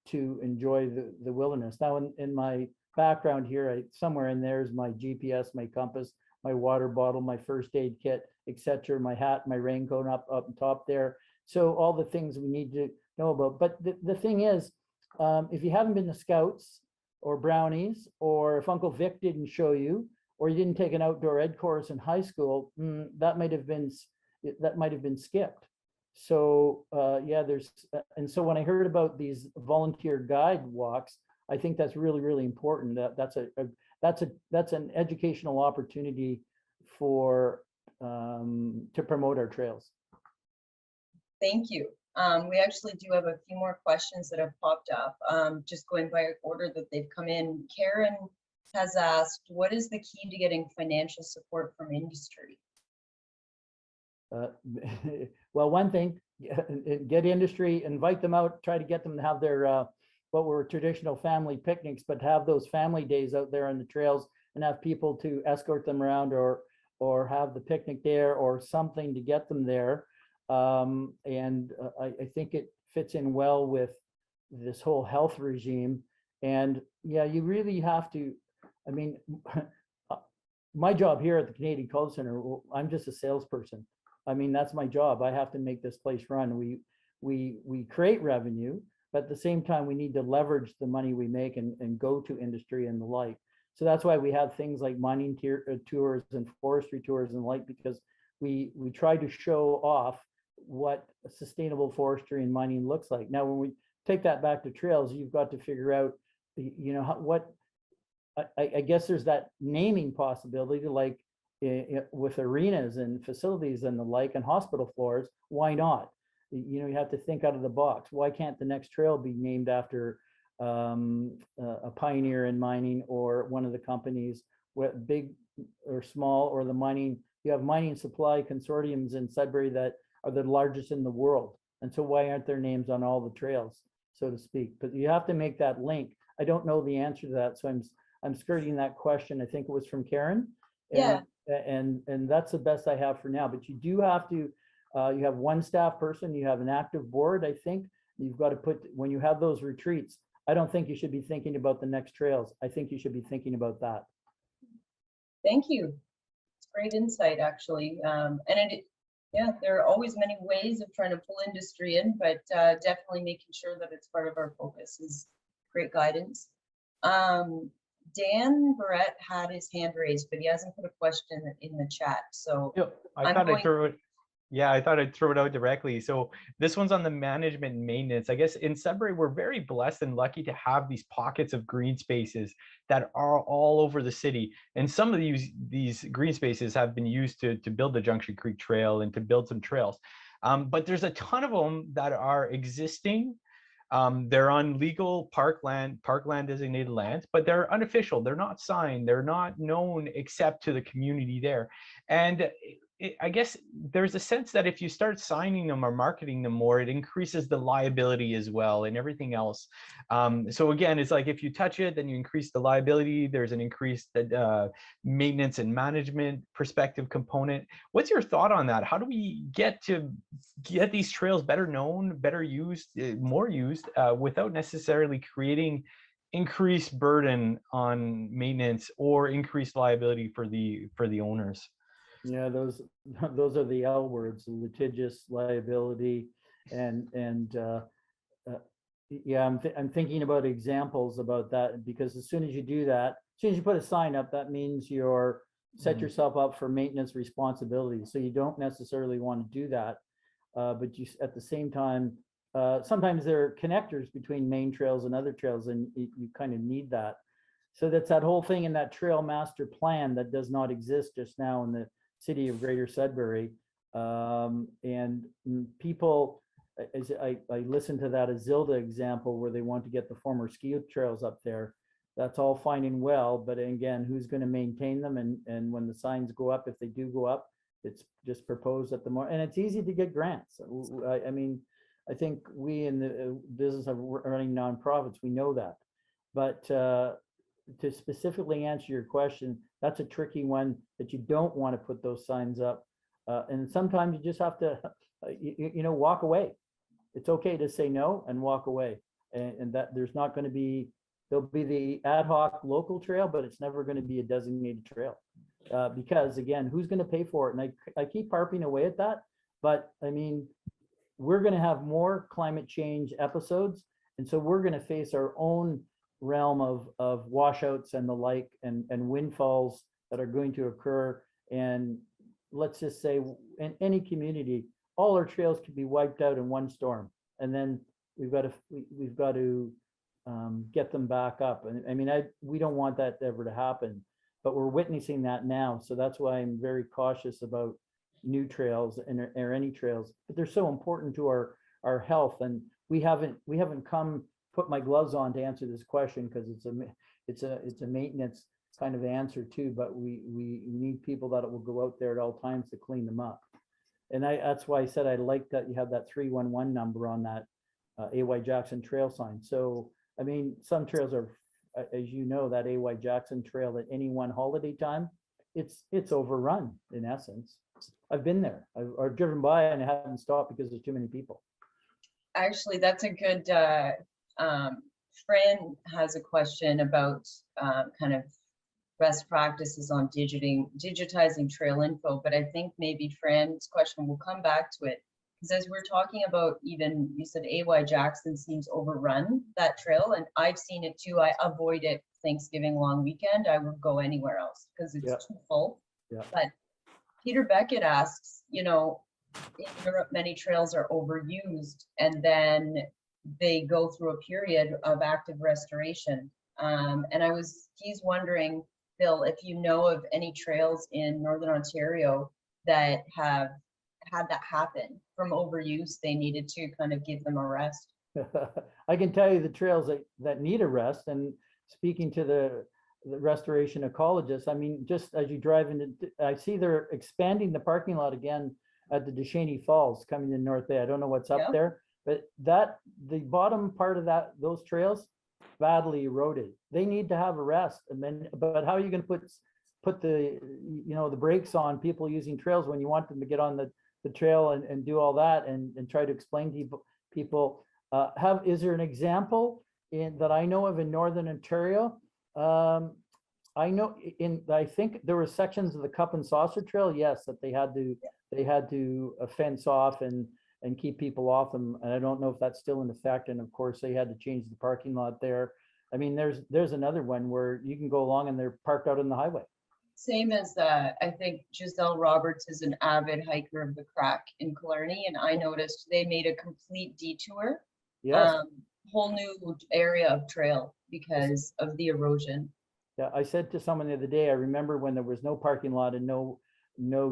to enjoy the wilderness? Now, in my background here, somewhere in there is my GPS, my compass, my water bottle, my first aid kit, etc., my hat, my raincoat up top there. So all the things we need to know about. But the thing is, if you haven't been to Scouts or Brownies, or if Uncle Vic didn't show you, or you didn't take an outdoor ed course in high school, that might have been skipped. So yeah, and so when I heard about these volunteer guide walks, I think that's really, really important. That's an educational opportunity to promote our trails. Thank you. We actually do have a few more questions that have popped up. Just going by order that they've come in. Karen has asked, what is the key to getting financial support from industry? Well, one thing, get industry, invite them out, try to get them to have their what were traditional family picnics, but have those family days out there on the trails and have people to escort them around, or have the picnic there or something to get them there. And I think it fits in well with this whole health regime. And yeah, you really have to, I mean, my job here at the Canadian Culture Center, I'm just a salesperson. I mean, that's my job. I have to make this place run. We create revenue, but at the same time, we need to leverage the money we make and go to industry and the like. So that's why we have things like mining tours and forestry tours and the like, because we try to show off what sustainable forestry and mining looks like. Now, when we take that back to trails, you've got to figure out, you know, I guess there's that naming possibility, like with arenas and facilities and the like, and hospital floors. Why not? You know, you have to think out of the box. Why can't the next trail be named after a pioneer in mining, or one of the companies, big or small, or the mining? You have mining supply consortiums in Sudbury that are the largest in the world. And so why aren't their names on all the trails, so to speak? But you have to make that link. I don't know the answer to that, so I'm skirting that question. I think it was from Karen. Yeah. And that's the best I have for now. But you do have to, you have one staff person, you have an active board, I think. You've got to put, when you have those retreats, I don't think you should be thinking about the next trails. I think you should be thinking about that. Thank you. It's great insight, actually. Yeah, there are always many ways of trying to pull industry in, but definitely making sure that it's part of our focus is great guidance. Dan Barrette had his hand raised, but he hasn't put a question in the chat. So I thought I'd throw it out directly. So this one's on the management and maintenance. I guess in Sudbury, we're very blessed and lucky to have these pockets of green spaces that are all over the city. And some of these green spaces have been used to build the Junction Creek Trail and to build some trails. But there's a ton of them that are existing. They're on legal parkland designated lands, but they're unofficial. They're not signed. They're not known except to the community there. And I guess there's a sense that if you start signing them or marketing them more, it increases the liability as well and everything else. So again, it's like if you touch it, then you increase the liability. There's an increased maintenance and management perspective component. What's your thought on that? How do we get these trails better known, better used, more used, without necessarily creating increased burden on maintenance or increased liability for the owners? Yeah, those are the L words, litigious liability, and yeah, I'm thinking about examples about that, because as soon as you do that, as soon as you put a sign up, that means you're set yourself up for maintenance responsibility. So you don't necessarily want to do that, but you at the same time, sometimes there are connectors between main trails and other trails, and you kind of need that. So that's that whole thing in that trail master plan that does not exist just now in the city of Greater Sudbury. And people, as I listened to that Azilda example where they want to get the former ski trails up there. That's all fine and well, but again, who's going to maintain them? And when the signs go up, if they do go up, it's just proposed at the more, and it's easy to get grants. I mean, I think we in the business of running nonprofits, we know that. But to specifically answer your question, that's a tricky one that you don't want to put those signs up. And sometimes you just have to, walk away. It's okay to say no and walk away. And that there's not going to be, there'll be the ad hoc local trail, but it's never going to be a designated trail. Because again, who's going to pay for it? And I keep harping away at that, but I mean, we're going to have more climate change episodes. And so we're going to face our own realm of washouts and the like, and windfalls that are going to occur. And let's just say in any community, all our trails could be wiped out in one storm. And then we've got to get them back up. And I mean, we don't want that ever to happen, but we're witnessing that now. So that's why I'm very cautious about new trails or any trails, but they're so important to our health. And we haven't put my gloves on to answer this question, because it's a maintenance kind of answer too, but we need people that will go out there at all times to clean them up. And that's why I said I like that you have that 311 number on that AY Jackson trail sign. So I mean, some trails are, as you know, that AY Jackson trail at any one holiday time, it's overrun in essence. I've been there. I've driven by and I haven't stopped because there's too many people. Actually, that's a good, Fran has a question about kind of best practices on digitizing trail info, but I think maybe Fran's question will come back to it. Because as we're talking about, even you said AY Jackson seems overrun, that trail, and I've seen it too. I avoid it Thanksgiving long weekend. I would go anywhere else because it's too full. Yeah. But Peter Beckett asks, in Europe, many trails are overused, and then they go through a period of active restoration. And he's wondering, Bill, if you know of any trails in Northern Ontario that have had that happen from overuse, they needed to kind of give them a rest. I can tell you the trails that need a rest. And speaking to the restoration ecologists, I mean, just as you drive into, I see they're expanding the parking lot again at the Descheny Falls coming in North Bay. I don't know what's up there, but the bottom part of those trails badly eroded. They need to have a rest. And then, but how are you going to put the the brakes on people using trails when you want them to get on the trail and do all that and try to explain to people? Is there an example that I know of in Northern Ontario? I think there were sections of the Cup and Saucer Trail, yes, that they had to fence off and keep people off them. And I don't know if that's still in effect. And of course they had to change the parking lot there. I mean, there's another one where you can go along and they're parked out on the highway. Same as I think Giselle Roberts is an avid hiker of the Crack in Killarney, and I noticed they made a complete detour, whole new area of trail because of the erosion. Yeah, I said to someone the other day, I remember when there was no parking lot and no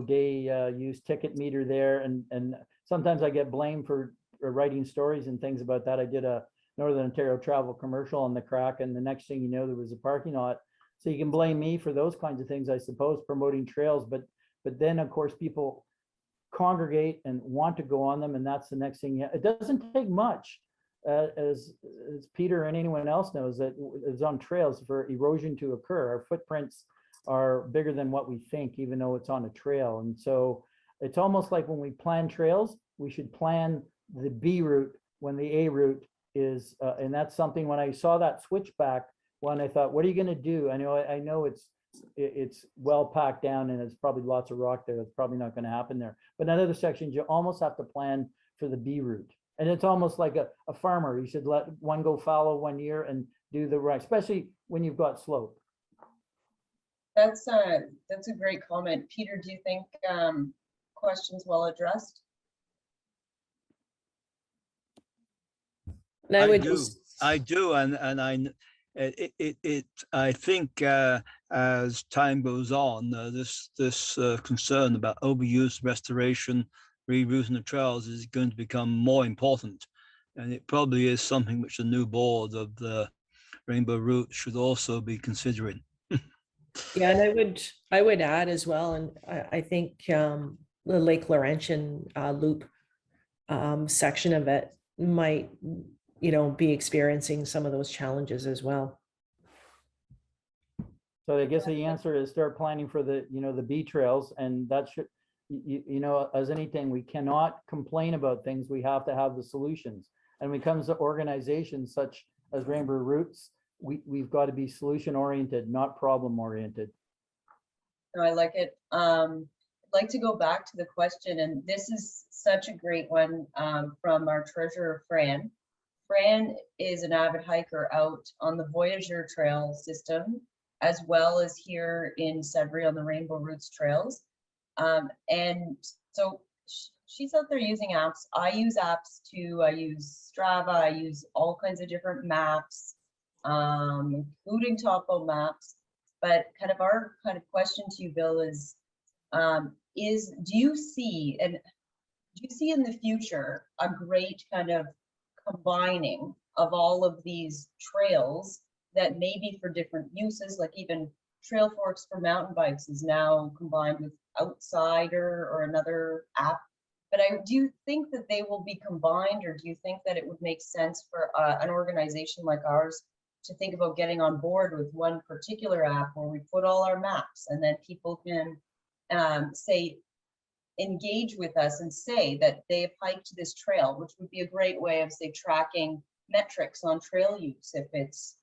day use ticket meter there, and sometimes I get blamed for writing stories and things about that. I did a Northern Ontario travel commercial on the Crack, and the next thing you know, there was a parking lot. So you can blame me for those kinds of things, I suppose, promoting trails, but but then of course people congregate and want to go on them, and that's the next thing. It doesn't take much, as Peter and anyone else knows, that is on trails for erosion to occur. Our footprints are bigger than what we think, even though it's on a trail. And so it's almost like when we plan trails, we should plan the B route when the A route is, and that's something, when I saw that switchback one, I thought, what are you going to do? I know it's well packed down and it's probably lots of rock there. It's probably not going to happen there. But in other sections, you almost have to plan for the B route. And it's almost like a farmer. You should let one go fallow 1 year and do the right, especially when you've got slope. That's a great comment. Peter, do you think questions well addressed? And I would do. just, I do, and I think as time goes on, this concern about overuse, restoration, rerouting the trails is going to become more important, and it probably is something which the new board of the Rainbow Route should also be considering. yeah, and I would add as well, and I think the Lake Laurentian loop section of it might, be experiencing some of those challenges as well. So I guess the answer is start planning for the, the B trails, and that should, as anything, we cannot complain about things. We have to have the solutions. And when it comes to organizations such as Rainbow Routes, we've got to be solution oriented, not problem oriented. No, I like it. I'd like to go back to the question, and this is such a great one from our treasurer, Fran. Fran is an avid hiker out on the Voyager trail system, as well as here in Sudbury on the Rainbow Routes trails. And so she's out there using apps. I use apps too. I use Strava. I use all kinds of different maps, including topo maps. But kind of our kind of question to you, Bill, is do you see in the future a great kind of combining of all of these trails that may be for different uses, like even Trail Forks for mountain bikes is now combined with Outsider or another app? But do you think that they will be combined, or do you think that it would make sense for an organization like ours to think about getting on board with one particular app where we put all our maps, and then people can engage with us and say that they have hiked this trail, which would be a great way of, say, tracking metrics on trail use. If it's,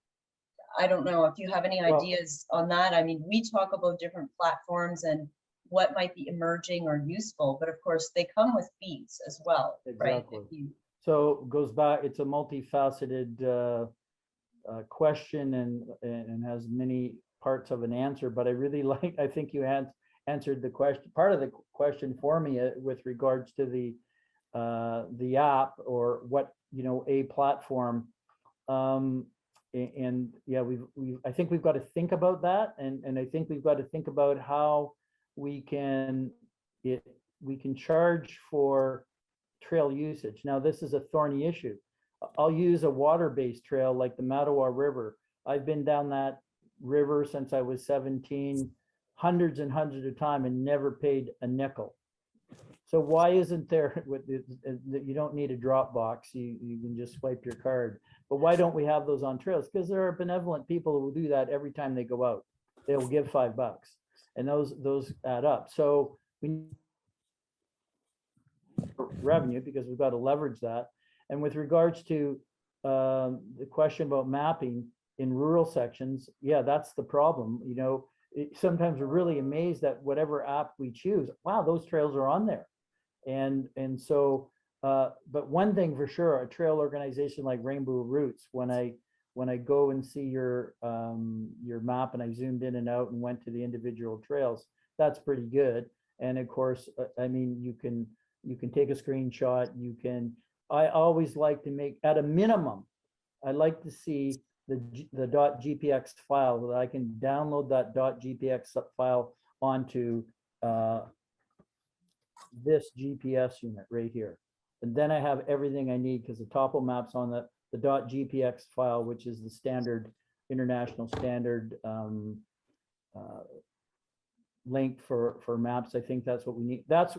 I don't know if you have any ideas on that. I mean, we talk about different platforms and what might be emerging or useful, but of course they come with fees as well, Exactly. Right? So it goes back, it's a multifaceted question and has many parts of an answer, but I think you answered the question, part of the question for me with regards to the app, or what, a platform. And yeah, I think we've got to think about that, and I think we've got to think about how we can charge for trail usage. Now, this is a thorny issue. I'll use a water-based trail like the Mattawa River. I've been down that river since I was 17, hundreds and hundreds of times, and never paid a nickel. So why isn't there, you don't need a drop box, you can just swipe your card. But why don't we have those on trails? Because there are benevolent people who will do that every time they go out. They'll give $5, and those add up. So we need revenue, because we've got to leverage that. And with regards to the question about mapping in rural sections, yeah, that's the problem. Sometimes we're really amazed at whatever app we choose. Wow, those trails are on there. And so, but one thing for sure, a trail organization like Rainbow Routes, when I go and see your map, and I zoomed in and out and went to the individual trails, that's pretty good. And of course, I mean, you can take a screenshot. I always like to make, at a minimum, I like to see the .gpx file, that I can download that .gpx file onto this GPS unit right here. And then I have everything I need, because the topo maps on the .gpx file, which is the standard, international standard link for maps. I think that's what we need. That's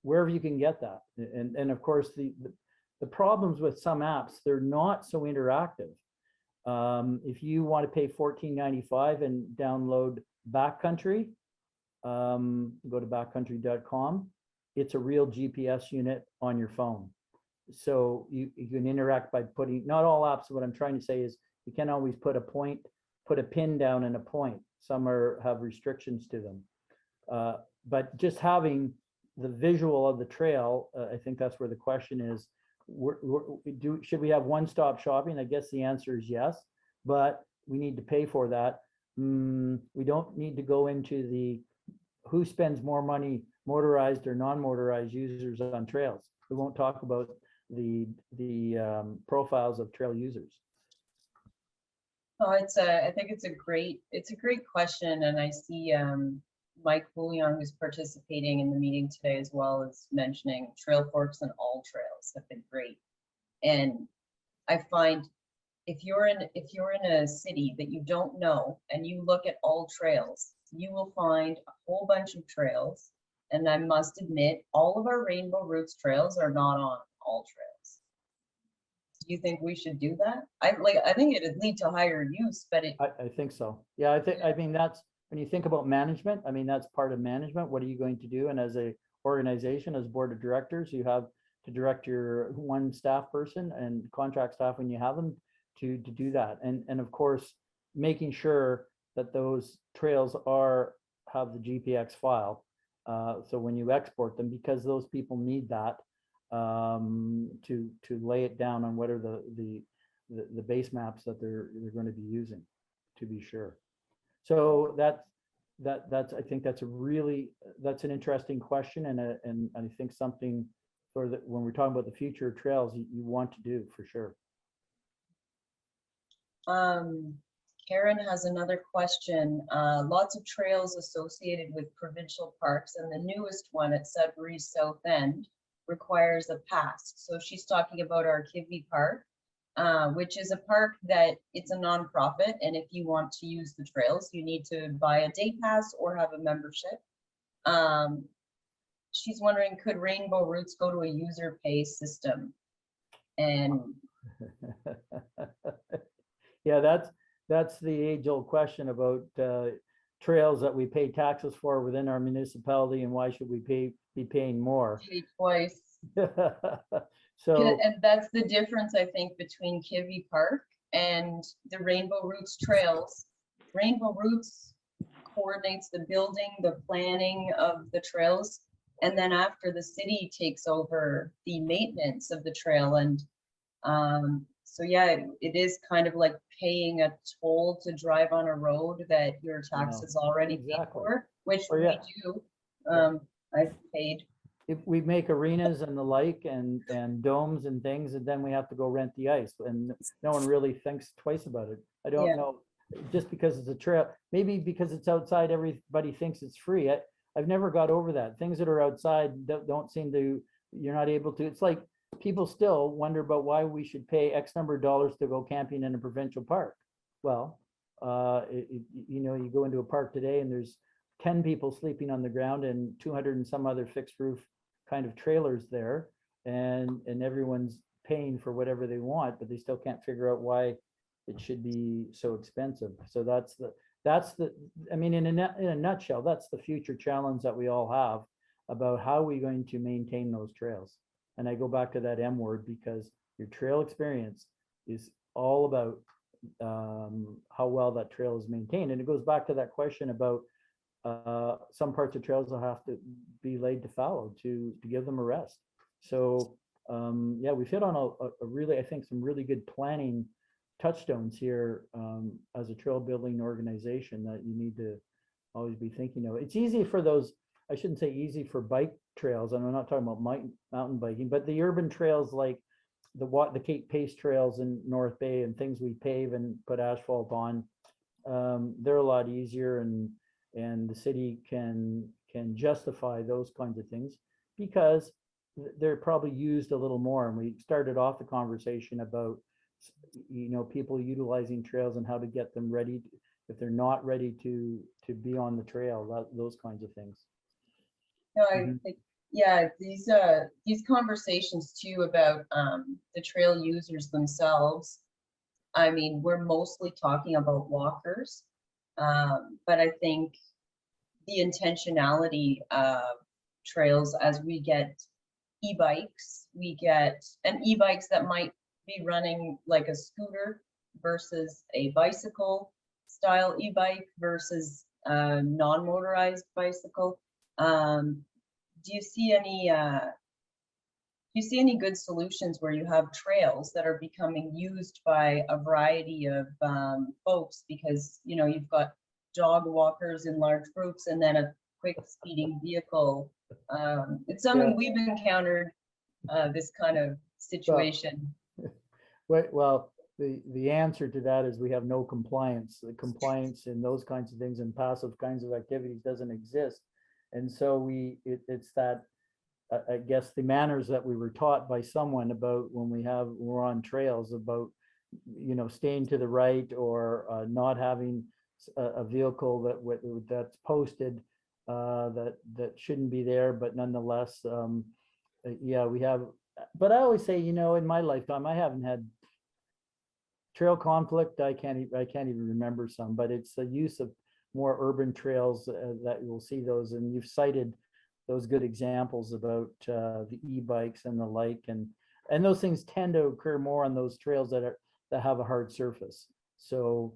wherever you can get that. And of course, the problems with some apps, they're not so interactive. If you want to pay $14.95 and download Backcountry, go to backcountry.com. It's a real GPS unit on your phone. So you can interact by putting, not all apps, what I'm trying to say is you can't always put a pin down in a point. Some have restrictions to them. But just having the visual of the trail, I think that's where the question is. Should we have one-stop shopping? I guess the answer is yes, but we need to pay for that. We don't need to go into the who spends more money, motorized or non-motorized users on trails. We won't talk about the profiles of trail users. Oh, I think it's a great question, and I see Mike Bouillon, who's participating in the meeting today as well, is mentioning trail forks and all trails have been great. And I find if you're in a city that you don't know and you look at all trails, you will find a whole bunch of trails. And I must admit, all of our Rainbow Roots trails are not on all trails. Do you think we should do that? I think it'd lead to higher use, but I think so. Yeah, I mean that's when you think about management. I mean that's part of management. What are you going to do? And as a organization, as board of directors, you have to direct your one staff person and contract staff when you have them to do that. And of course, making sure that those trails have the GPX file. So when you export them, because those people need that to lay it down on what are the base maps that they're going to be using, to be sure. So that's I think that's an interesting question, and I think something for when we're talking about the future of trails you want to do for sure. Karen has another question. Lots of trails associated with provincial parks, and the newest one at Sudbury South End requires a pass. So she's talking about our Kivvy Park, which is a park that it's a nonprofit, and if you want to use the trails, you need to buy a day pass or have a membership. She's wondering, could Rainbow Roots go to a user pay system? And yeah, that's the age-old question about trails that we pay taxes for within our municipality, and why should we be paying more? Pay twice. So, and that's the difference, I think, between Kivvy Park and the Rainbow Roots trails. Rainbow Roots coordinates the building, the planning of the trails, and then after the city takes over the maintenance of the trail. And so yeah, it is kind of like paying a toll to drive on a road that your taxes already paid for, which we do. I've paid. If we make arenas and the like and domes and things, and then we have to go rent the ice, and no one really thinks twice about it. I don't know, just because it's a trail, maybe because it's outside, everybody thinks it's free. I've never got over that. Things that are outside don't seem to, you're not able to. It's like people still wonder about why we should pay X number of dollars to go camping in a provincial park. Well, you go into a park today and there's 10 people sleeping on the ground and 200 and some other fixed roof kind of trailers there, and everyone's paying for whatever they want, but they still can't figure out why it should be so expensive. So that's the I mean, in a nutshell, that's the future challenge that we all have about how we're going to maintain those trails. And I go back to that M word, because your trail experience is all about how well that trail is maintained. And it goes back to that question about some parts of trails will have to be laid to fallow to give them a rest. So yeah, we've hit on a really, I think, some really good planning touchstones here as a trail building organization that you need to always be thinking of. It's easy for those, I shouldn't say easy for bike trails, and I'm not talking about mountain biking, but the urban trails like the Cape Pace trails in North Bay and things we pave and put asphalt on, they're a lot easier, and the city can justify those kinds of things because they're probably used a little more. And we started off the conversation about people utilizing trails and how to get them ready if they're not ready to be on the trail, those kinds of things. No, I think, yeah, these conversations too about the trail users themselves. I mean, we're mostly talking about walkers, but I think the intentionality of trails as we get e-bikes, and e-bikes that might be running like a scooter versus a bicycle style e-bike versus a non-motorized bicycle. Do you see any good solutions where you have trails that are becoming used by a variety of folks? Because, you know, you've got dog walkers in large groups and then a quick speeding vehicle. It's something we've encountered, this kind of situation. Well, the answer to that is we have no compliance. The compliance in those kinds of things and passive kinds of activities doesn't exist. And so it's that, I guess, the manners that we were taught by someone about when we're on trails about, you know, staying to the right or not having a vehicle that's posted that shouldn't be there, but nonetheless, yeah, we have. But I always say, you know, in my lifetime, I haven't had trail conflict. I can't even remember some, but it's the use of more urban trails that you'll see those, and you've cited those good examples about the e-bikes and the like, and those things tend to occur more on those trails that have a hard surface. So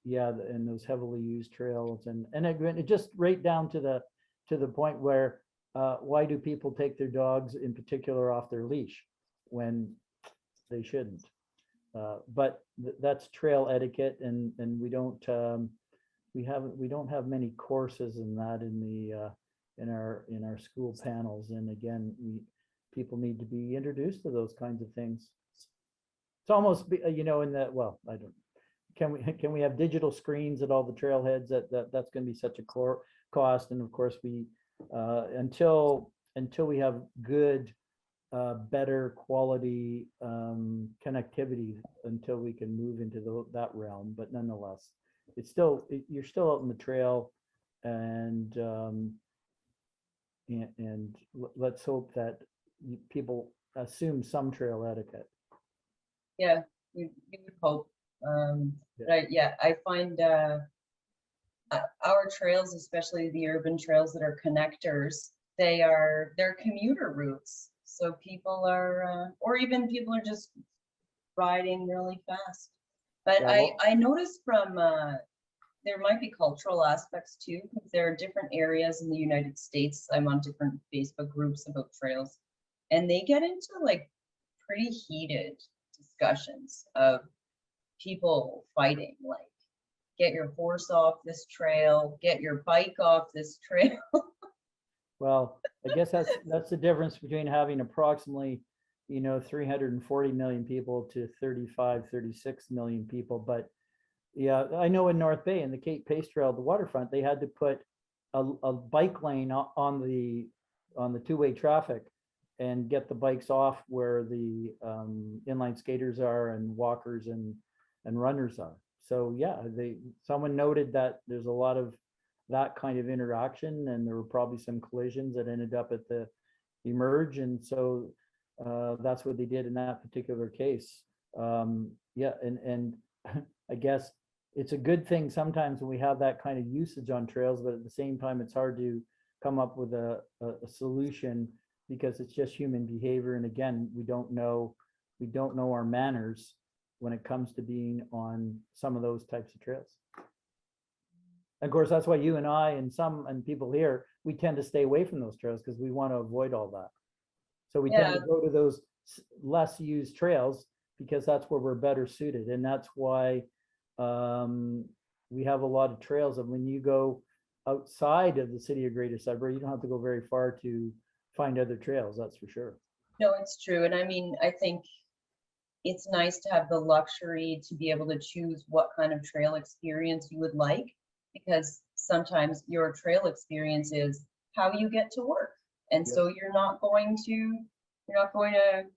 yeah, and those heavily used trails, and it just right down to the point where why do people take their dogs in particular off their leash when they shouldn't? But that's trail etiquette, and we don't have many courses in that in our school panels. And again, people need to be introduced to those kinds of things. It's almost, you know, in that, well, I don't, can we have digital screens at all the trailheads? That's going to be such a cost. And of course we until we have good better quality connectivity, until we can move into that realm. But nonetheless, it's still, you're still out in the trail, and let's hope that people assume some trail etiquette. Yeah, you would hope. But I find our trails, especially the urban trails that are connectors, they're commuter routes. So people are, or even people are just riding really fast. But Yeah, I noticed from, there might be cultural aspects too, because there are different areas in the United States. I'm on different Facebook groups about trails, and they get into like pretty heated discussions of people fighting, like, get your horse off this trail, get your bike off this trail. Well, I guess that's the difference between having approximately, you know, 340 million people to 35, 36 million people. But yeah, I know in North Bay, in the Cape Pace Trail, the waterfront, they had to put a bike lane on the two-way traffic and get the bikes off where the inline skaters are and walkers and runners are. So yeah, someone noted that there's a lot of that kind of interaction, and there were probably some collisions that ended up at the emerge, and so that's what they did in that particular case. Yeah, and I guess it's a good thing sometimes when we have that kind of usage on trails, but at the same time, it's hard to come up with a solution, because it's just human behavior. And again, we don't know our manners when it comes to being on some of those types of trails. Of course, that's why you and I and people here, we tend to stay away from those trails because we want to avoid all that. So we tend to go to those less used trails because that's where we're better suited. And that's why we have a lot of trails. And when you go outside of the city of Greater Sudbury, you don't have to go very far to find other trails, that's for sure. No, it's true. And I mean, I think it's nice to have the luxury to be able to choose what kind of trail experience you would like, because sometimes your trail experience is how you get to work. And so you're not going to,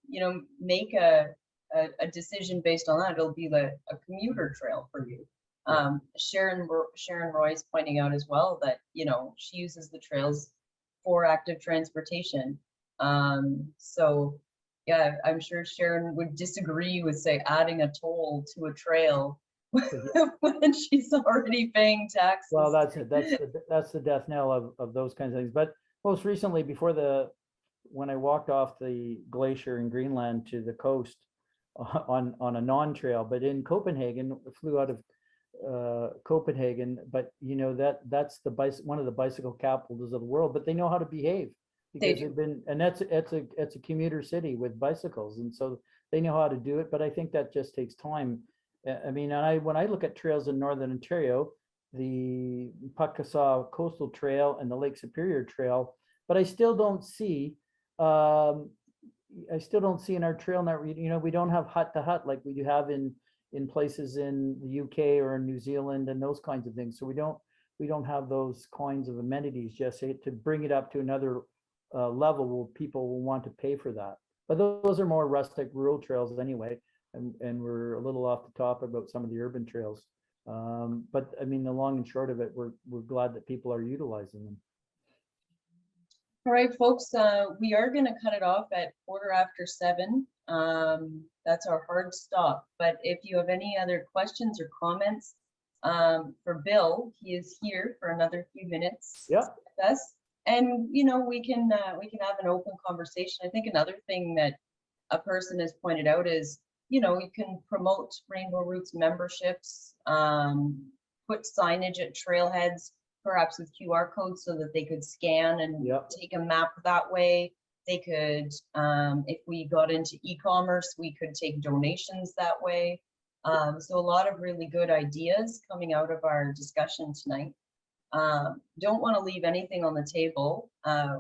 you know, make a decision based on that. It'll be a commuter trail for you. Sharon Roy's pointing out as well that, you know, she uses the trails for active transportation. So yeah, I'm sure Sharon would disagree with, say, adding a toll to a trail when she's already paying taxes. Well, that's the death knell of those kinds of things. But most recently, when I walked off the glacier in Greenland to the coast on a non-trail, but in Copenhagen, flew out of Copenhagen, but you know, that's one of the bicycle capitals of the world, but they know how to behave because they've been, and it's a commuter city with bicycles, and so they know how to do it. But I think that just takes time. I mean, when I look at trails in Northern Ontario, the Pakasaw Coastal Trail and the Lake Superior Trail, but I still don't see in our trail network, you know, we don't have hut to hut like we do have in places in the UK or in New Zealand and those kinds of things. So we don't have those kinds of amenities just to bring it up to another level where people will want to pay for that. But those are more rustic rural trails anyway, and we're a little off the top about some of the urban trails. But I mean, the long and short of it, we're glad that people are utilizing them. All right, folks, we are going to cut it off at 7:15. That's our hard stop. But if you have any other questions or comments for Bill, he is here for another few minutes with us. And, you know, we can have an open conversation. I think another thing that a person has pointed out is, you know, you can promote Rainbow Roots memberships, put signage at trailheads, perhaps with QR codes so that they could scan and take a map that way. They could, if we got into e-commerce, we could take donations that way. So a lot of really good ideas coming out of our discussion tonight. Don't want to leave anything on the table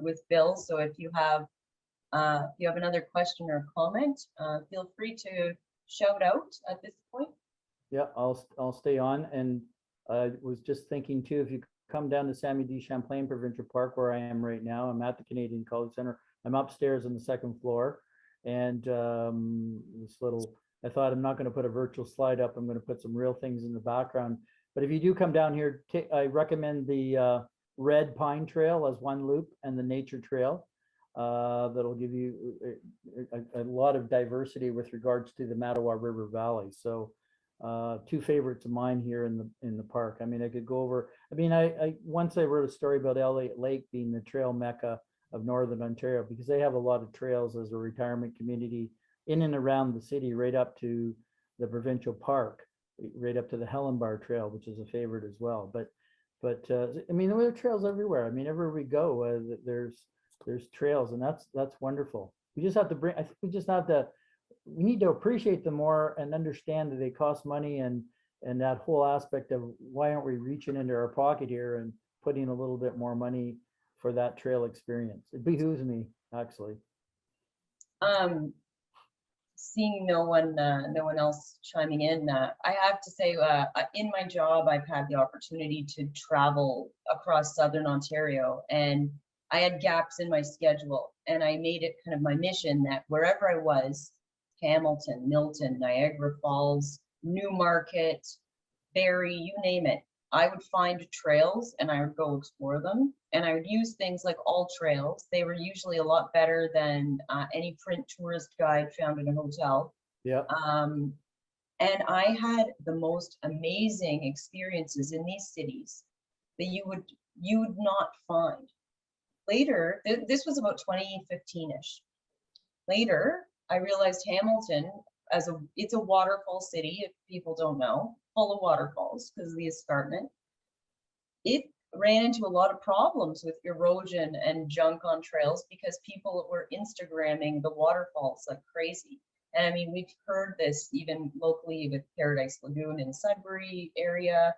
with Bill. So if you have another question or comment, feel free to shout out at this point. Yeah, I'll stay on. And I was just thinking too, if you come down to Sammy D. Champlain Provincial Park, where I am right now, I'm at the Canadian College Center. I'm upstairs on the second floor, and I thought I'm not going to put a virtual slide up. I'm going to put some real things in the background. But if you do come down here, I recommend the Red Pine Trail as one loop and the Nature Trail. That'll give you a lot of diversity with regards to the Mattawa River Valley. So two favorites of mine here in the park. I mean, I could go over. I mean, I once I wrote a story about Elliott Lake being the trail mecca of Northern Ontario because they have a lot of trails as a retirement community in and around the city, right up to the provincial park, right up to the Helen Bar Trail, which is a favorite as well. But I mean, there are trails everywhere. I mean, everywhere we go, there's trails, and that's wonderful. We just have to bring. I think we need to appreciate them more and understand that they cost money, and that whole aspect of why aren't we reaching into our pocket here and putting a little bit more money for that trail experience. It behooves me, actually. Seeing no one else chiming in, I have to say, in my job, I've had the opportunity to travel across Southern Ontario, and I had gaps in my schedule, and I made it kind of my mission that wherever I was, Hamilton, Milton, Niagara Falls, Newmarket, Barrie, you name it, I would find trails and I would go explore them. And I would use things like All Trails. They were usually a lot better than any print tourist guide found in a hotel. Yeah. And I had the most amazing experiences in these cities that you would not find. Later, this was about 2015-ish. Later, I realized Hamilton, it's a waterfall city, if people don't know, full of waterfalls because of the escarpment. It ran into a lot of problems with erosion and junk on trails because people were Instagramming the waterfalls like crazy. And I mean, we've heard this even locally with Paradise Lagoon in Sudbury area.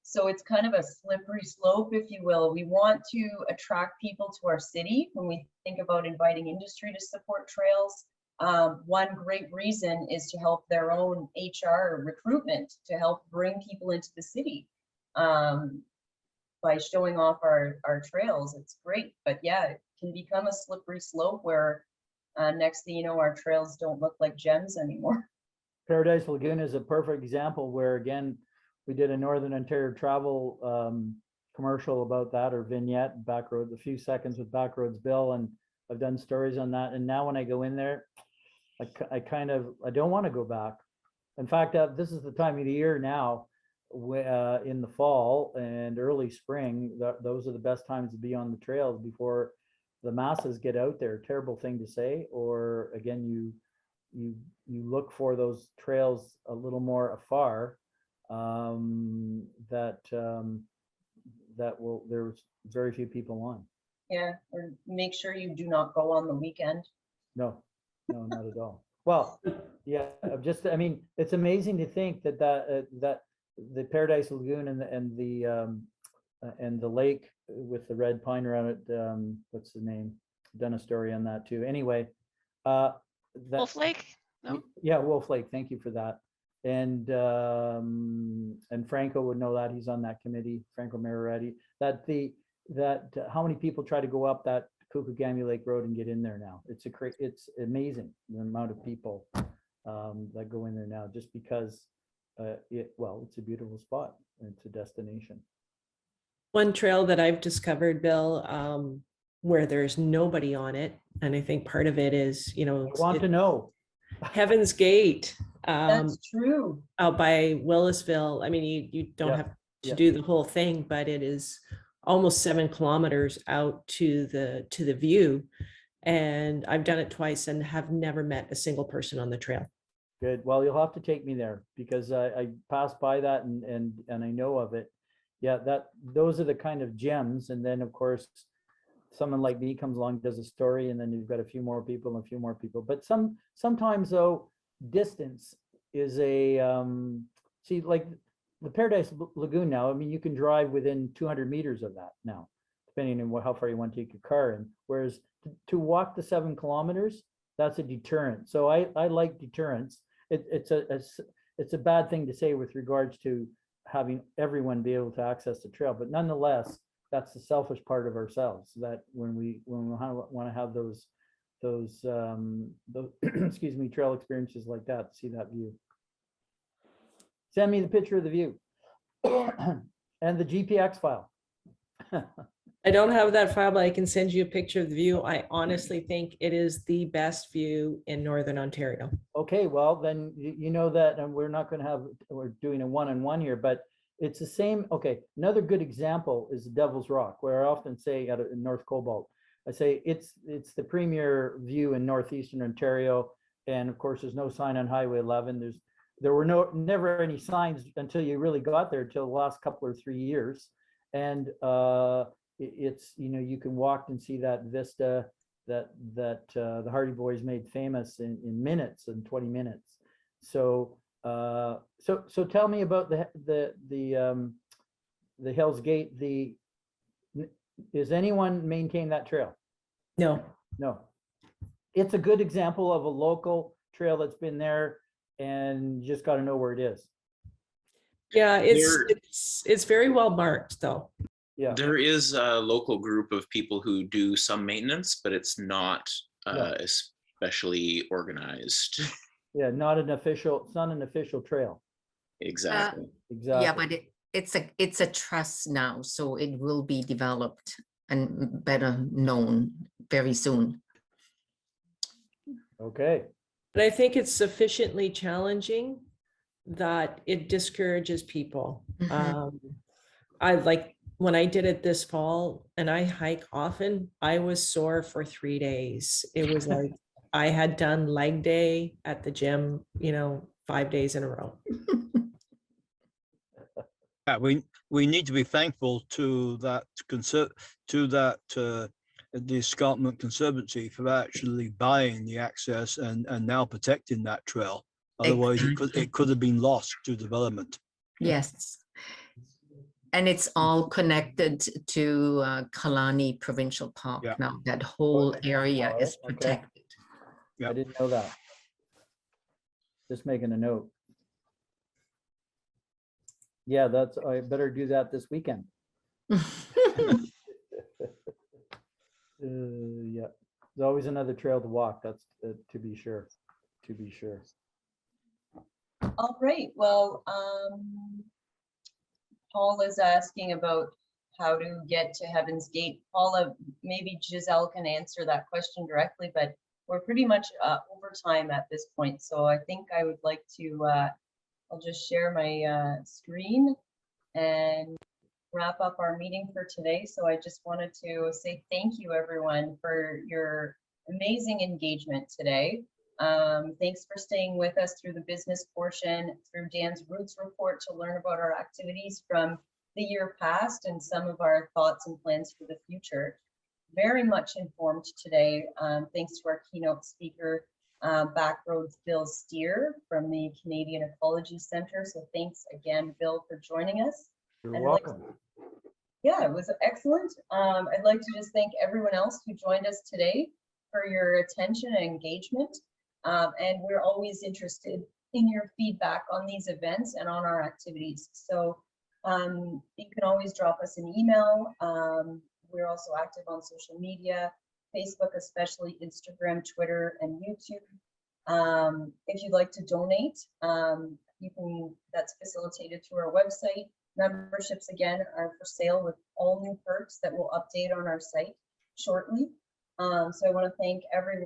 So it's kind of a slippery slope, if you will. We want to attract people to our city when we think about inviting industry to support trails. One great reason is to help their own HR recruitment, to help bring people into the city by showing off our trails. It's great, but yeah, it can become a slippery slope where next thing you know, our trails don't look like gems anymore. Paradise Lagoon is a perfect example where, again, we did a Northern Ontario travel commercial about that, or vignette, Backroad, a few seconds with Backroad Bill, and I've done stories on that. And now when I go in there, I don't want to go back. In fact, this is the time of the year now, in the fall and early spring, those are the best times to be on the trails before the masses get out there. Terrible thing to say, or again, you look for those trails a little more afar, there's very few people on. Yeah, or make sure you do not go on the weekend. No, not at all. Well, yeah, I mean, it's amazing to think that the Paradise Lagoon and the lake with the red pine around it, what's the name? Done a story on that too. Anyway, Wolf Lake? No? Yeah, Wolf Lake. Thank you for that. And Franco would know that, he's on that committee, Franco Mariretti. How many people try to go up that Kukugami Lake Road and get in there now? It's amazing the amount of people that go in there now, just because it's a beautiful spot. It's a destination. One trail that I've discovered, Bill, where there's nobody on it, and I think part of it is, I want to know. Heaven's Gate. That's true. Out by Willisville. I mean, you don't have to do the whole thing, but it is almost 7 kilometers out to the view. And I've done it twice and have never met a single person on the trail. Good. Well, you'll have to take me there, because I passed by that and I know of it. Yeah, those are the kind of gems. And then of course, someone like me comes along, does a story, and then you've got a few more people and a few more people. But sometimes though, distance is like the Paradise Lagoon now, I mean, you can drive within 200 meters of that now, depending on how far you want to take your car in. Whereas to walk the 7 kilometers, that's a deterrent. So I like deterrence. It's a bad thing to say with regards to having everyone be able to access the trail, but nonetheless, that's the selfish part of ourselves, that when we want to have those excuse me, trail experiences like that, see that view. Send me the picture of the view and the GPX file. I don't have that file, but I can send you a picture of the view. I honestly think it is the best view in Northern Ontario. Okay, well then you know that, and we're doing a one-on-one here, but it's the same. Okay, another good example is the Devil's Rock, where I often say in North Cobalt, I say it's the premier view in northeastern Ontario, and of course there's no sign on Highway 11. There were never any signs until you really got there, till the last couple or 3 years, and it's, you can walk and see that vista that the Hardy Boys made famous in minutes, in 20 minutes. So tell me about the Hell's Gate. Does anyone maintain that trail? No. It's a good example of a local trail that's been there, and you just got to know where it is. Yeah, it's very well marked though. Yeah, there is a local group of people who do some maintenance, but it's not especially organized. Yeah, it's not an official trail. Exactly. Exactly. Yeah, but it's a trust now, so it will be developed and better known very soon. Okay. But I think it's sufficiently challenging that it discourages people. I like when I did it this fall, and I hike often, I was sore for 3 days. It was like I had done leg day at the gym, 5 days in a row. Yeah, we need to be thankful to that the Escarpment Conservancy for actually buying the access and now protecting that trail. Otherwise, it could have been lost to development. Yes. And it's all connected to Kalani Provincial Park now. That whole area is protected. Yeah. I didn't know that. Just making a note. Yeah, I better do that this weekend. Yeah, there's always another trail to walk. That's to be sure. All right, well, Paul is asking about how to get to Heaven's Gate. Paula, maybe Giselle can answer that question directly, but we're pretty much over time at this point. So I think I would like to, I'll just share my screen and wrap up our meeting for today. So I just wanted to say thank you, everyone, for your amazing engagement today. Thanks for staying with us through the business portion, through Dan's Roots report to learn about our activities from the year past and some of our thoughts and plans for the future. Very much informed today, thanks to our keynote speaker, Backroad Bill Steer from the Canadian Ecology Centre. So thanks again, Bill, for joining us. You're welcome. Yeah, it was excellent. I'd like to just thank everyone else who joined us today for your attention and engagement. And we're always interested in your feedback on these events and on our activities. So you can always drop us an email. We're also active on social media, Facebook, especially Instagram, Twitter, and YouTube. If you'd like to donate, you can, that's facilitated through our website. Memberships, again, are for sale with all new perks that will update on our site shortly. So I want to thank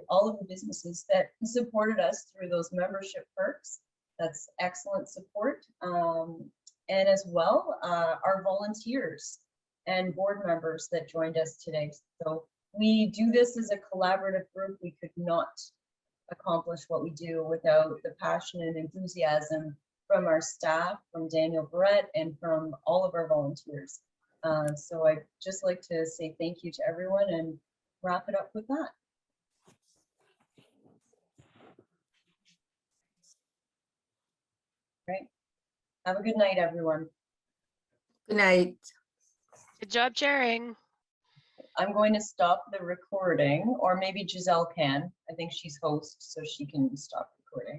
all of the businesses that supported us through those membership perks. That's excellent support. And as well, our volunteers and board members that joined us today. So we do this as a collaborative group. We could not accomplish what we do without the passion and enthusiasm from our staff, from Daniel Barrette, and from all of our volunteers. So I'd just like to say thank you to everyone and wrap it up with that. Right. Have a good night, everyone. Good night. Good job chairing. I'm going to stop the recording, or maybe Giselle can. I think she's host, so she can stop recording.